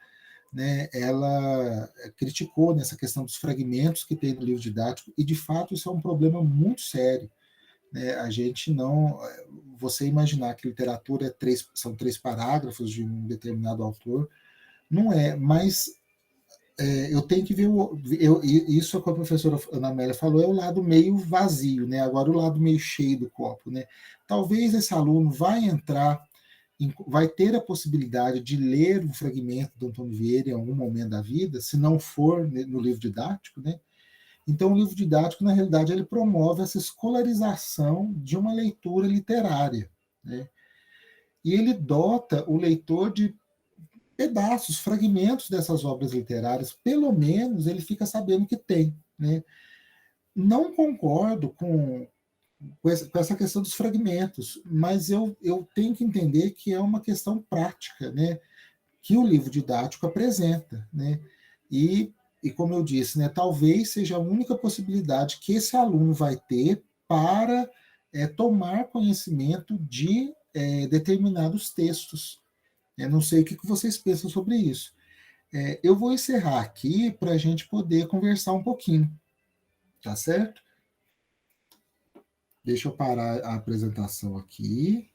né, ela criticou nessa questão dos fragmentos que tem no livro didático, e de fato isso é um problema muito sério, né? A gente não, você imaginar que literatura são 3 parágrafos de um determinado autor, não é, mas eu tenho que ver isso que a professora Ana Amélia falou é o lado meio vazio, né? Agora o lado meio cheio do copo, né? Talvez esse aluno vai ter a possibilidade de ler um fragmento do Antônio Vieira em algum momento da vida, se não for no livro didático, né? Então, o livro didático, na realidade, ele promove essa escolarização de uma leitura literária, né? E ele dota o leitor de pedaços, fragmentos dessas obras literárias, pelo menos ele fica sabendo que tem, né? Não concordo com essa questão dos fragmentos, mas eu tenho que entender que é uma questão prática, né, que o livro didático apresenta, né, e como eu disse, né, talvez seja a única possibilidade que esse aluno vai ter para tomar conhecimento de determinados textos. Não sei o que vocês pensam sobre isso. Eu vou encerrar aqui para a gente poder conversar um pouquinho, tá certo? Deixa eu parar a apresentação aqui.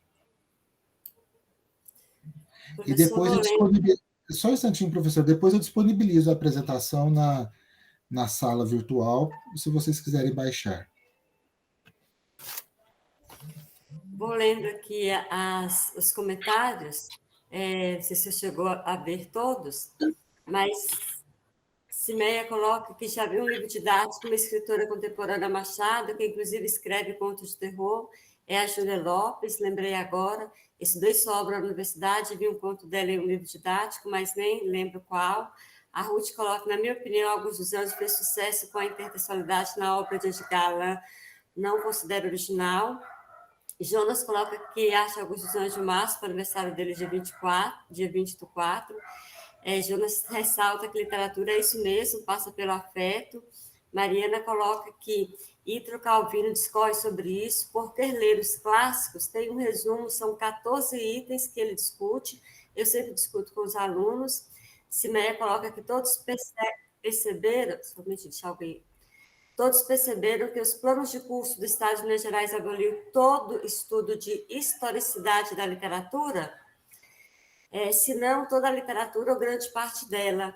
E depois eu disponibilizo. Só um instantinho, professor. Depois eu disponibilizo a apresentação na sala virtual, se vocês quiserem baixar. Vou lendo aqui os comentários. Não sei se você chegou a ver todos, mas Cimeia coloca que já viu um livro didático de uma escritora contemporânea Machado, que inclusive escreve contos de terror, é a Júlia Lopes, lembrei agora. Estudei sua obra na universidade, vi um conto dela em um livro didático, mas nem lembro qual. A Ruth coloca, na minha opinião, Augusto dos Anjos fez sucesso com a intertextualidade na obra de Edgar Allan, não considero original. Jonas coloca que acha Augusto dos Anjos máximo para o aniversário dele dia 24. Jonas ressalta que literatura é isso mesmo, passa pelo afeto. Mariana coloca que Ítalo Calvino discorre sobre isso. Por ter lido os clássicos, tem um resumo, são 14 itens que ele discute. Eu sempre discuto com os alunos. Cimeia coloca que todos perceberam, somente deixar alguém. Todos perceberam que os planos de curso do Estado de Minas Gerais aboliu todo estudo de historicidade da literatura? Se não toda a literatura ou grande parte dela.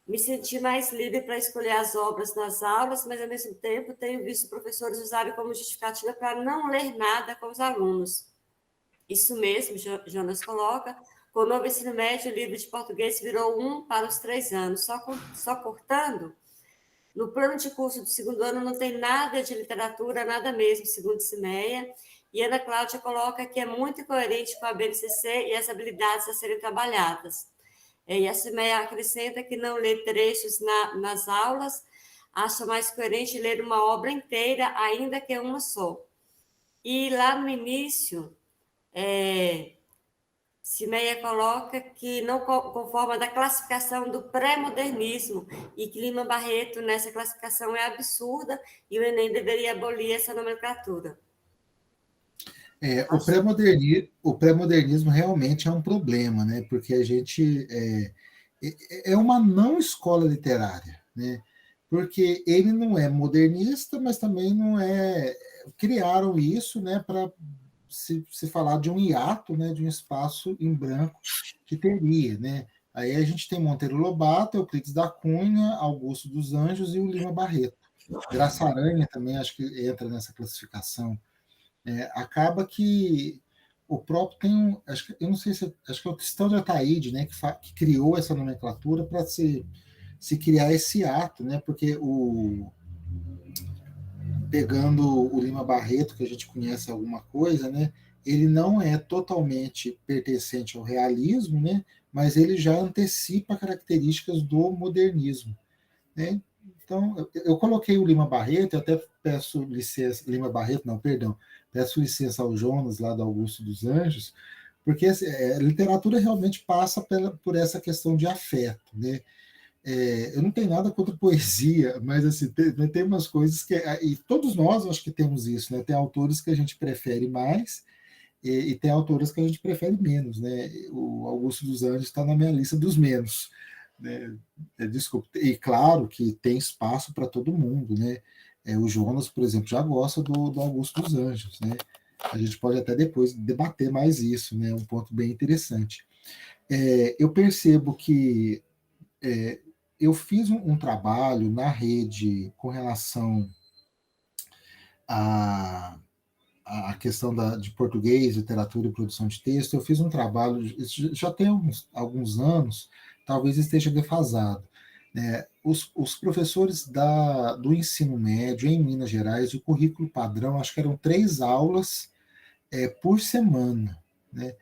Me senti mais livre para escolher as obras nas aulas, mas, ao mesmo tempo, tenho visto professores usarem como justificativa para não ler nada com os alunos. Isso mesmo, Jonas coloca. Com o novo ensino médio, o livro de português virou 1 para os 3 anos, só cortando. No plano de curso do segundo ano não tem nada de literatura, nada mesmo, segundo Cimeia. E Ana Cláudia coloca que é muito coerente com a BNCC e as habilidades a serem trabalhadas. E a Cimeia acrescenta que não lê trechos nas aulas, acha mais coerente ler uma obra inteira, ainda que uma só. E lá no início, Cimeia coloca que não conforma da classificação do pré-modernismo e que Lima Barreto, nessa classificação, é absurda e o Enem deveria abolir essa nomenclatura. O pré-modernismo realmente é um problema, né? Porque a gente é uma não escola literária, né? Porque ele não é modernista, mas também não é. Criaram isso, né, para se falar de um hiato, né, de um espaço em branco que teria, né? Aí a gente tem Monteiro Lobato, Euclides da Cunha, Augusto dos Anjos e o Lima Barreto. Graça Aranha também acho que entra nessa classificação. Acaba que o próprio tem eu não sei se acho que é o Tristão de Ataíde, né, que criou essa nomenclatura para se criar esse ato, né, porque pegando o Lima Barreto, que a gente conhece alguma coisa, né, ele não é totalmente pertencente ao realismo, né, mas ele já antecipa características do modernismo, né? Então, eu coloquei o Lima Barreto, eu até peço licença, peço licença ao Jonas, lá do Augusto dos Anjos, porque a literatura realmente passa por essa questão de afeto, né? Eu não tenho nada contra poesia, mas assim, tem umas coisas que... E todos nós, acho que temos isso, né? Tem autores que a gente prefere mais e tem autores que a gente prefere menos, né? O Augusto dos Anjos está na minha lista dos menos, né? Desculpa. E claro que tem espaço para todo mundo, né? O Jonas, por exemplo, já gosta do Augusto dos Anjos, né? A gente pode até depois debater mais isso, né? Um ponto bem interessante. Eu percebo que eu fiz um trabalho na rede com relação à questão de português, literatura e produção de texto. Eu fiz um trabalho, já tem alguns anos, talvez esteja defasado. Os professores do ensino médio em Minas Gerais, o currículo padrão, acho que eram 3 aulas por semana, né?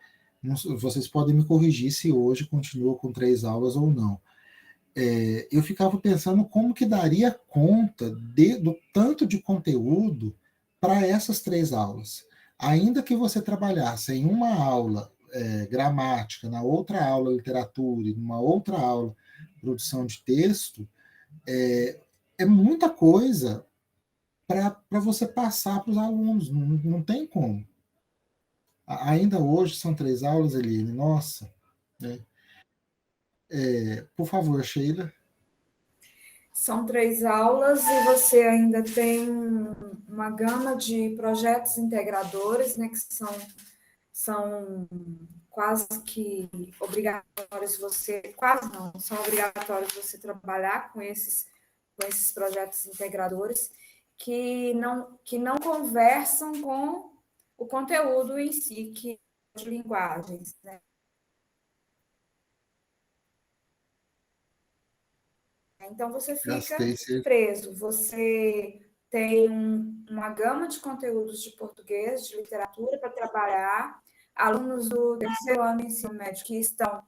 Vocês podem me corrigir se hoje continua com 3 aulas ou não. Eu ficava pensando como que daria conta do tanto de conteúdo para essas 3 aulas. Ainda que você trabalhasse em uma aula gramática, na outra aula literatura, e numa outra aula produção de texto, é muita coisa para você passar para os alunos, não tem como. Ainda hoje são 3 aulas, Eliane, nossa, né? Por favor, Sheila. São 3 aulas e você ainda tem uma gama de projetos integradores, né, que são quase que obrigatórios quase não, são obrigatórios você trabalhar com esses projetos integradores que não conversam com o conteúdo em si, que é de linguagens, né? Então, você fica preso. Você tem uma gama de conteúdos de português, de literatura para trabalhar. Alunos do terceiro ano do ensino médio que estão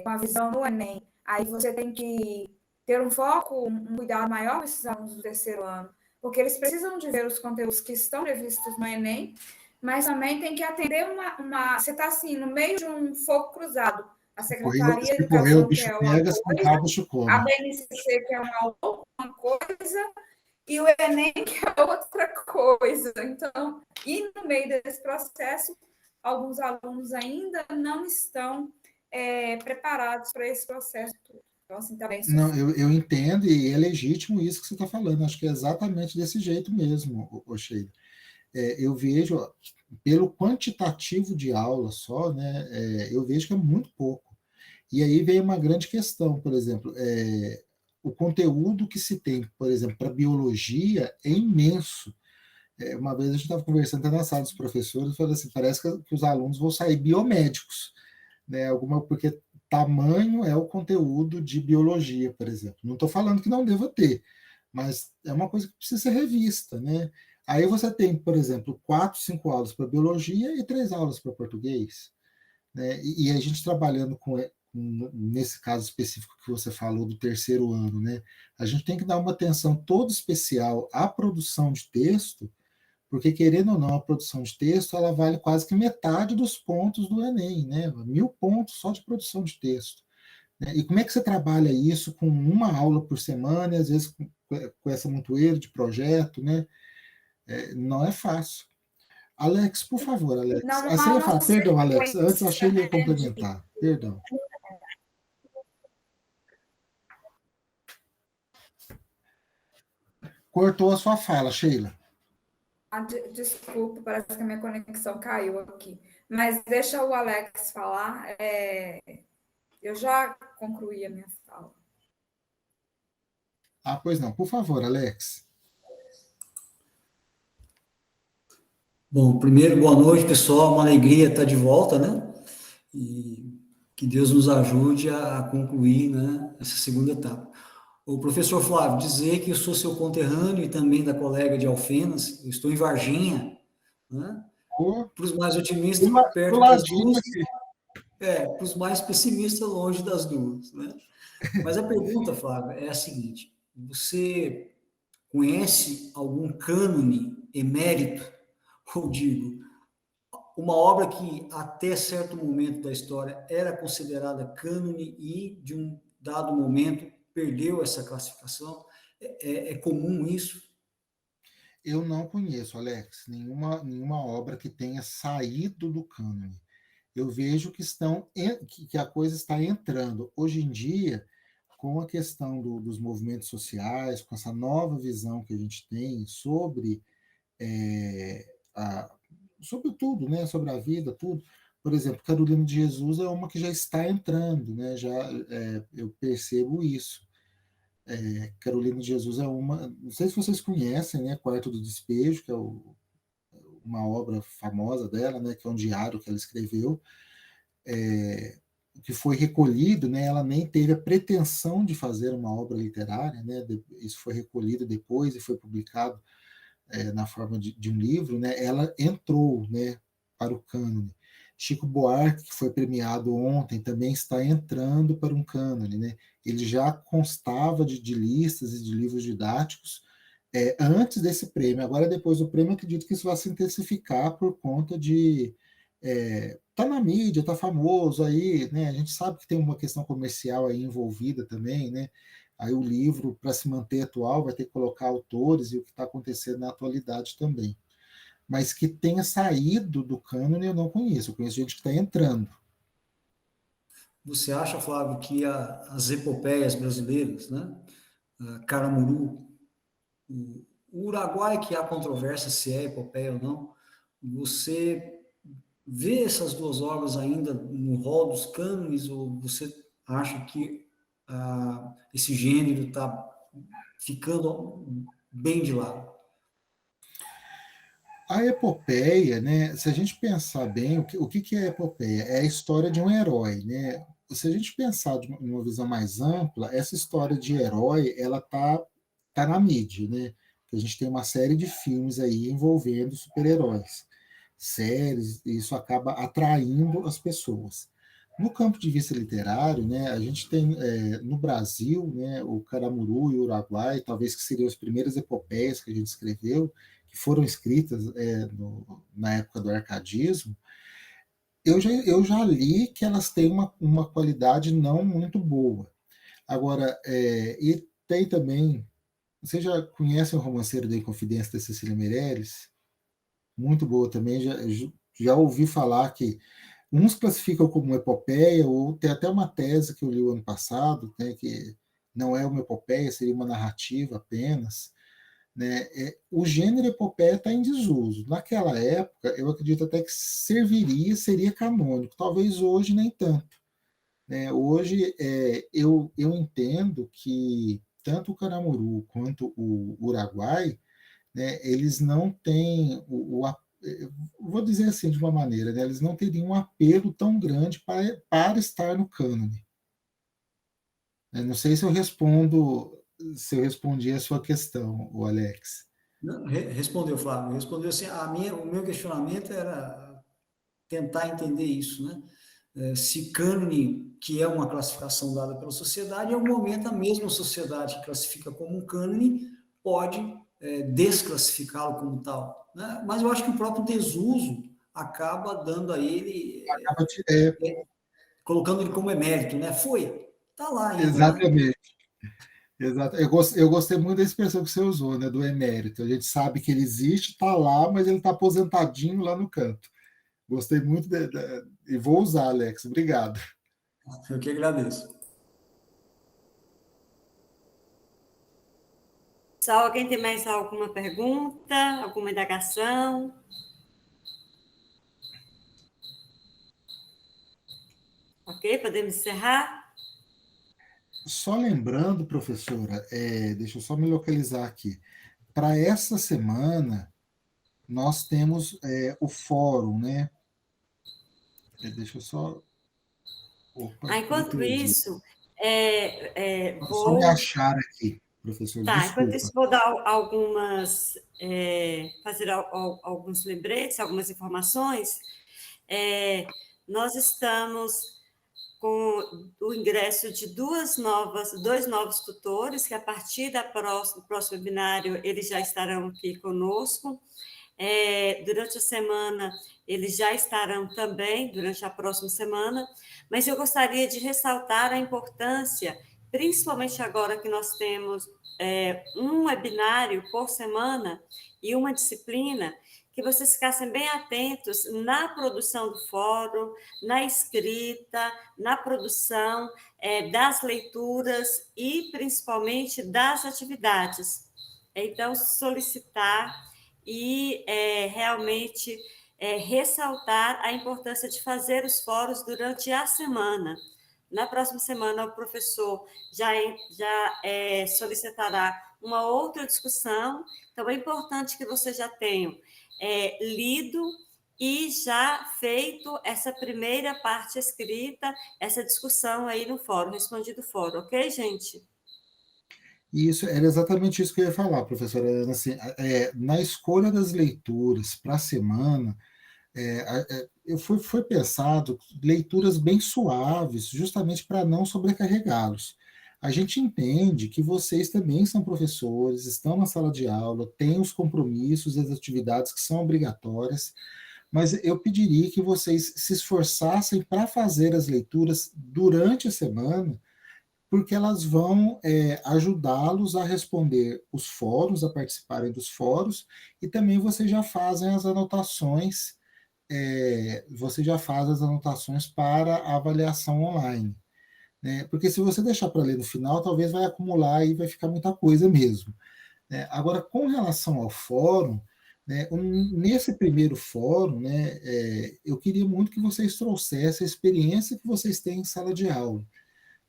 com a visão no Enem, aí você tem que ter um foco, um cuidado maior com esses alunos do terceiro ano, porque eles precisam de ver os conteúdos que estão previstos no Enem, mas também tem que atender você está assim, no meio de um fogo cruzado. A Secretaria de Educação quer uma coisa, a BNCC quer uma coisa, e o Enem quer outra coisa. Então, e no meio desse processo, alguns alunos ainda não estão preparados para esse processo todo. Então, assim, tá bem. Não, eu entendo, e é legítimo isso que você está falando. Acho que é exatamente desse jeito mesmo, Sheila. Eu vejo, pelo quantitativo de aula só, né, eu vejo que é muito pouco. E aí vem uma grande questão, por exemplo, o conteúdo que se tem, por exemplo, para biologia é imenso. Uma vez a gente estava conversando até na sala dos professores, falando assim, parece que os alunos vão sair biomédicos, né? Porque tamanho é o conteúdo de biologia, por exemplo. Não estou falando que não deva ter, mas é uma coisa que precisa ser revista, né? Aí você tem, por exemplo, 4, 5 aulas para biologia e 3 aulas para português, né? E a gente trabalhando nesse caso específico que você falou do terceiro ano, né? A gente tem que dar uma atenção toda especial à produção de texto, porque, querendo ou não, a produção de texto ela vale quase que metade dos pontos do Enem, né? 1000 pontos só de produção de texto. Né? E como é que você trabalha isso com uma aula por semana, e às vezes com essa montoeira de projeto, né? Não é fácil. Alex, por favor, Alex. Você ia falar, perdão, Alex, antes eu achei que ia complementar. Perdão. Cortou a sua fala, Sheila. Desculpa, parece que a minha conexão caiu aqui. Mas deixa o Alex falar. Eu já concluí a minha fala. Pois não. Por favor, Alex. Bom, primeiro, boa noite, pessoal. Uma alegria estar de volta, né? E que Deus nos ajude a concluir, né, essa segunda etapa. O professor Flávio, dizer que eu sou seu conterrâneo e também da colega de Alfenas, eu estou em Varginha, né? Para os mais otimistas, perto das duas, para os mais pessimistas, longe das duas, né? Mas a pergunta, Flávio, é a seguinte: você conhece algum cânone emérito, ou digo, uma obra que até certo momento da história era considerada cânone e de um dado momento perdeu essa classificação? É comum isso? Eu não conheço, Alex, nenhuma obra que tenha saído do cânone. Eu vejo que a coisa está entrando. Hoje em dia, com a questão dos movimentos sociais, com essa nova visão que a gente tem sobre sobre tudo, né? Sobre a vida, tudo. Por exemplo, Carolina de Jesus é uma que já está entrando, né? Eu percebo isso. Carolina de Jesus é uma, não sei se vocês conhecem, né? Quarto do Despejo, que é uma obra famosa dela, né? Que é um diário que ela escreveu, que foi recolhido, né? Ela nem teve a pretensão de fazer uma obra literária, né? Isso foi recolhido depois e foi publicado na forma de um livro, né? Ela entrou, né, para o cânone. Chico Buarque, que foi premiado ontem, também está entrando para um cânone, né? Ele já constava de listas e de livros didáticos antes desse prêmio. Agora, depois do prêmio, acredito que isso vai se intensificar por conta de tá na mídia, tá famoso aí, né? A gente sabe que tem uma questão comercial aí envolvida também, né? Aí o livro, para se manter atual, vai ter que colocar autores e o que está acontecendo na atualidade também. Mas que tenha saído do cânone eu não conheço. Eu conheço gente que está entrando. Você acha, Flávio, que as epopeias brasileiras, né? Caramuru, o Uruguai, que há controvérsia se é epopeia ou não, você vê essas duas obras ainda no rol dos cânones, ou você acha que esse gênero está ficando bem de lado? A epopeia, né? Se a gente pensar bem, o que é a epopeia? É a história de um herói, né? Se a gente pensar de uma visão mais ampla, essa história de herói, ela tá na mídia, né? A gente tem uma série de filmes aí envolvendo super-heróis, séries, e isso acaba atraindo as pessoas. No campo de vista literário, né, a gente tem no Brasil, né, o Caramuru e o Uruguai, talvez que seriam as primeiras epopeias que a gente escreveu, que foram escritas na época do arcadismo. Eu já li que elas têm uma qualidade não muito boa. Agora, e tem também, vocês já conhecem o Romanceiro da Inconfidência da Cecília Meirelles? Muito boa também, já ouvi falar que uns classificam como epopeia, ou tem até uma tese que eu li o ano passado, né, que não é uma epopeia, seria uma narrativa apenas. Né? O gênero epopeia está em desuso. Naquela época, eu acredito até que seria canônico, talvez hoje nem tanto. Né? Hoje, eu entendo que tanto o Caramuru quanto o Uruguai, né, eles não têm vou dizer assim de uma maneira, né, eles não teriam um apelo tão grande para estar no cânone. Não sei se eu respondi a sua questão, o Alex. Não, respondeu, Flávio. Respondeu assim, o meu questionamento era tentar entender isso, né? Se cânone, que é uma classificação dada pela sociedade, em algum momento a mesma sociedade que classifica como um cânone pode desclassificá-lo como tal. Né? Mas eu acho que o próprio desuso acaba dando a ele, colocando ele como emérito, né? Está lá ainda. Exatamente. Né? Exato. Eu gostei muito da expressão que você usou, né, do emérito. A gente sabe que ele existe, está lá, mas ele está aposentadinho lá no canto. Gostei muito e vou usar, Alex. Obrigado. Eu que agradeço. Só alguém tem mais alguma pergunta, alguma indagação? Ok, podemos encerrar? Só lembrando, professora, deixa eu só me localizar aqui. Para essa semana, nós temos o fórum, né? Deixa eu só. Opa, Enquanto isso, só me vou. achar aqui, professor. Tá, enquanto Desculpa. isso, vou dar fazer alguns lembretes, algumas informações. Nós estamos com o ingresso de dois novos tutores, que a partir do próximo webinário eles já estarão aqui conosco. Durante a semana, eles já estarão também, durante a próxima semana, mas eu gostaria de ressaltar a importância, principalmente agora que nós temos um webinário por semana e uma disciplina, que vocês ficassem bem atentos na produção do fórum, na escrita, na produção das leituras e, principalmente, das atividades. Então, solicitar e realmente ressaltar a importância de fazer os fóruns durante a semana. Na próxima semana, o professor já solicitará uma outra discussão, então é importante que vocês já tenham lido e já feito essa primeira parte escrita, essa discussão aí no fórum, respondido o fórum, ok, gente? Isso, era exatamente isso que eu ia falar, professora Ana. Assim, na escolha das leituras para a semana, foi pensado leituras bem suaves, justamente para não sobrecarregá-los. A gente entende que vocês também são professores, estão na sala de aula, têm os compromissos e as atividades que são obrigatórias, mas eu pediria que vocês se esforçassem para fazer as leituras durante a semana, porque elas vão ajudá-los a responder os fóruns, a participarem dos fóruns, e também vocês já fazem as anotações, para a avaliação online. Né? Porque se você deixar para ler no final, talvez vai acumular e vai ficar muita coisa mesmo. Né? Agora, com relação ao fórum, né, nesse primeiro fórum, né, eu queria muito que vocês trouxessem a experiência que vocês têm em sala de aula.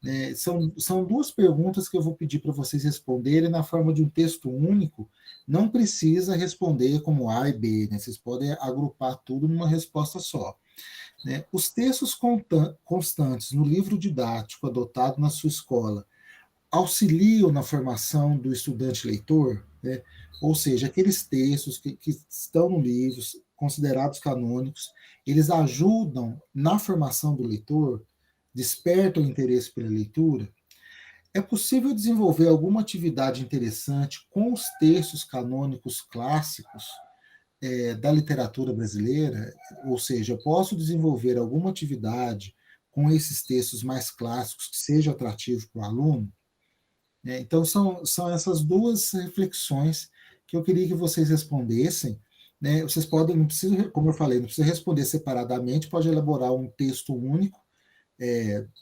Né? São duas perguntas que eu vou pedir para vocês responderem na forma de um texto único. Não precisa responder como A e B, né? Vocês podem agrupar tudo numa resposta só. Né? Os textos constantes no livro didático adotado na sua escola auxiliam na formação do estudante leitor? Né? Ou seja, aqueles textos que estão no livro, considerados canônicos, eles ajudam na formação do leitor? Despertam o interesse pela leitura? É possível desenvolver alguma atividade interessante com os textos canônicos clássicos da literatura brasileira? Ou seja, eu posso desenvolver alguma atividade com esses textos mais clássicos que seja atrativo para o aluno? Então, são essas duas reflexões que eu queria que vocês respondessem. Né? Vocês podem, não precisa, como eu falei, não precisa responder separadamente, pode elaborar um texto único,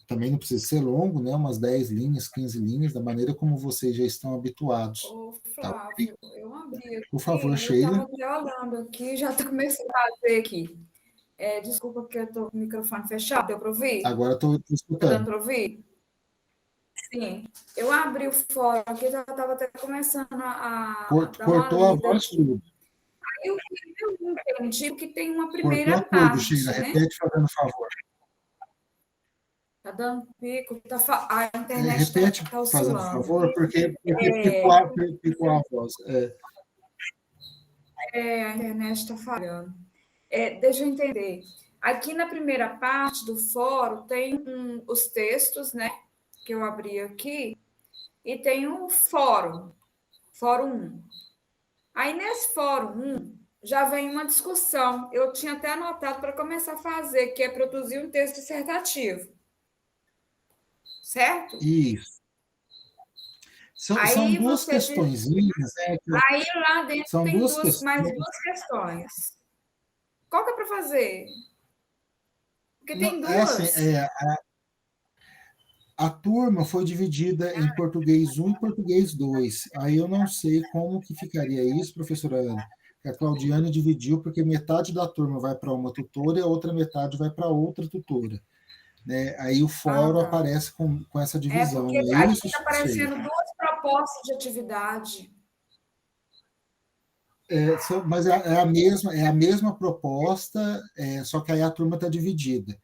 também não precisa ser longo, né? Umas 10 linhas, 15 linhas, da maneira como vocês já estão habituados. Ô, Tá? Flávio, eu abri aqui, Por favor, eu Sheila. estava olhando aqui, já estou começando a fazer aqui. Desculpa porque eu estou com o microfone fechado, deu para ouvir? Agora estou Está dando escutando. para ouvir? Sim. Eu abri o fórum aqui, já estava até começando a dar uma Cortou a lida voz aqui. tudo. Aí eu entendi que tem uma Cortou primeira tudo, parte, Sheila. né? Repete, fazendo favor. Está dando pico, a internet Repete, está fazendo oscilando. favor, porque picou a voz. A internet está falhando. Deixa eu entender. Aqui na primeira parte do fórum tem os textos, né? Que eu abri aqui, e tem um fórum 1. Aí nesse fórum 1 já vem uma discussão. Eu tinha até anotado para começar a fazer, que é produzir um texto dissertativo. Certo? Isso. São duas questõezinhas. Aí lá dentro são tem duas mais duas questões. Qual que é para fazer? Porque tem duas. A turma foi dividida em português 1 e português 2. Aí eu não sei como que ficaria isso, professora Ana. A Claudiane dividiu porque metade da turma vai para uma tutora e a outra metade vai para outra tutora. Né? Aí o fórum aparece com essa divisão. Porque aqui está aparecendo duas propostas de atividade. Mas é a mesma proposta, só que aí a turma está dividida.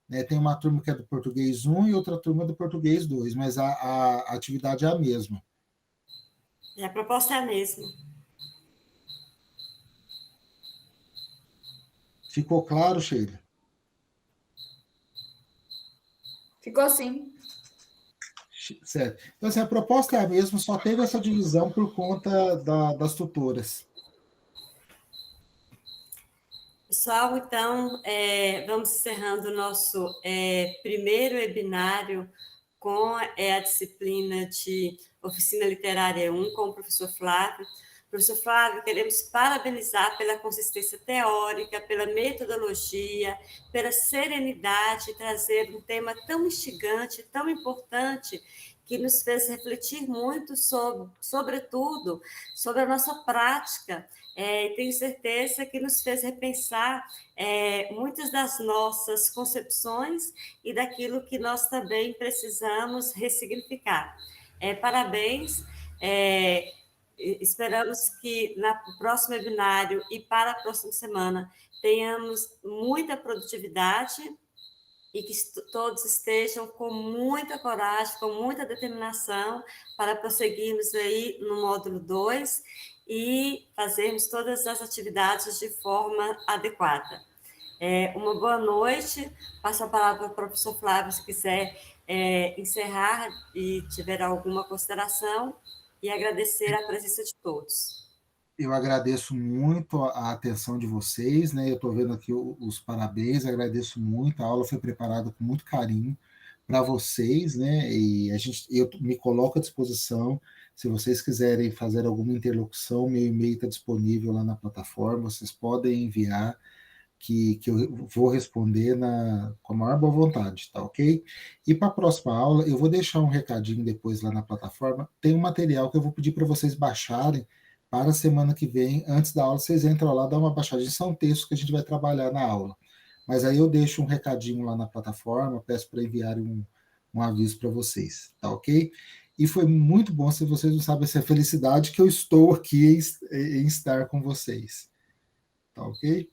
Né? Tem uma turma que é do português 1 e outra turma do português 2, mas a atividade é a mesma. A proposta é a mesma. Ficou claro, Sheila? Ficou sim. Certo. Então, assim, a proposta é a mesma, só teve essa divisão por conta das tutoras. Pessoal, então, vamos encerrando o nosso primeiro webinário com a disciplina de Oficina Literária 1, com o professor Flávio. Professor Flávio, queremos parabenizar pela consistência teórica, pela metodologia, pela serenidade, trazer um tema tão instigante, tão importante, que nos fez refletir muito sobretudo, sobre a nossa prática. Tenho certeza que nos fez repensar muitas das nossas concepções e daquilo que nós também precisamos ressignificar. Parabéns. Esperamos que no próximo webinário e para a próxima semana tenhamos muita produtividade e que todos estejam com muita coragem, com muita determinação para prosseguirmos aí no módulo 2 e fazermos todas as atividades de forma adequada. Uma boa noite. Passo a palavra para o professor Flávio, se quiser encerrar e tiver alguma consideração, e agradecer a presença de todos. Eu agradeço muito a atenção de vocês, né? Eu estou vendo aqui os parabéns, agradeço muito, a aula foi preparada com muito carinho, para vocês, né? E eu me coloco à disposição. Se vocês quiserem fazer alguma interlocução, meu e-mail está disponível lá na plataforma, vocês podem enviar, que eu vou responder com a maior boa vontade, tá ok? E para a próxima aula, eu vou deixar um recadinho depois lá na plataforma, tem um material que eu vou pedir para vocês baixarem para a semana que vem, antes da aula, vocês entram lá, dão uma baixadinha, são textos que a gente vai trabalhar na aula. Mas aí eu deixo um recadinho lá na plataforma, peço para enviarem um aviso para vocês, tá ok? E foi muito bom, se vocês não sabem essa felicidade que eu estou aqui em estar com vocês. Tá ok?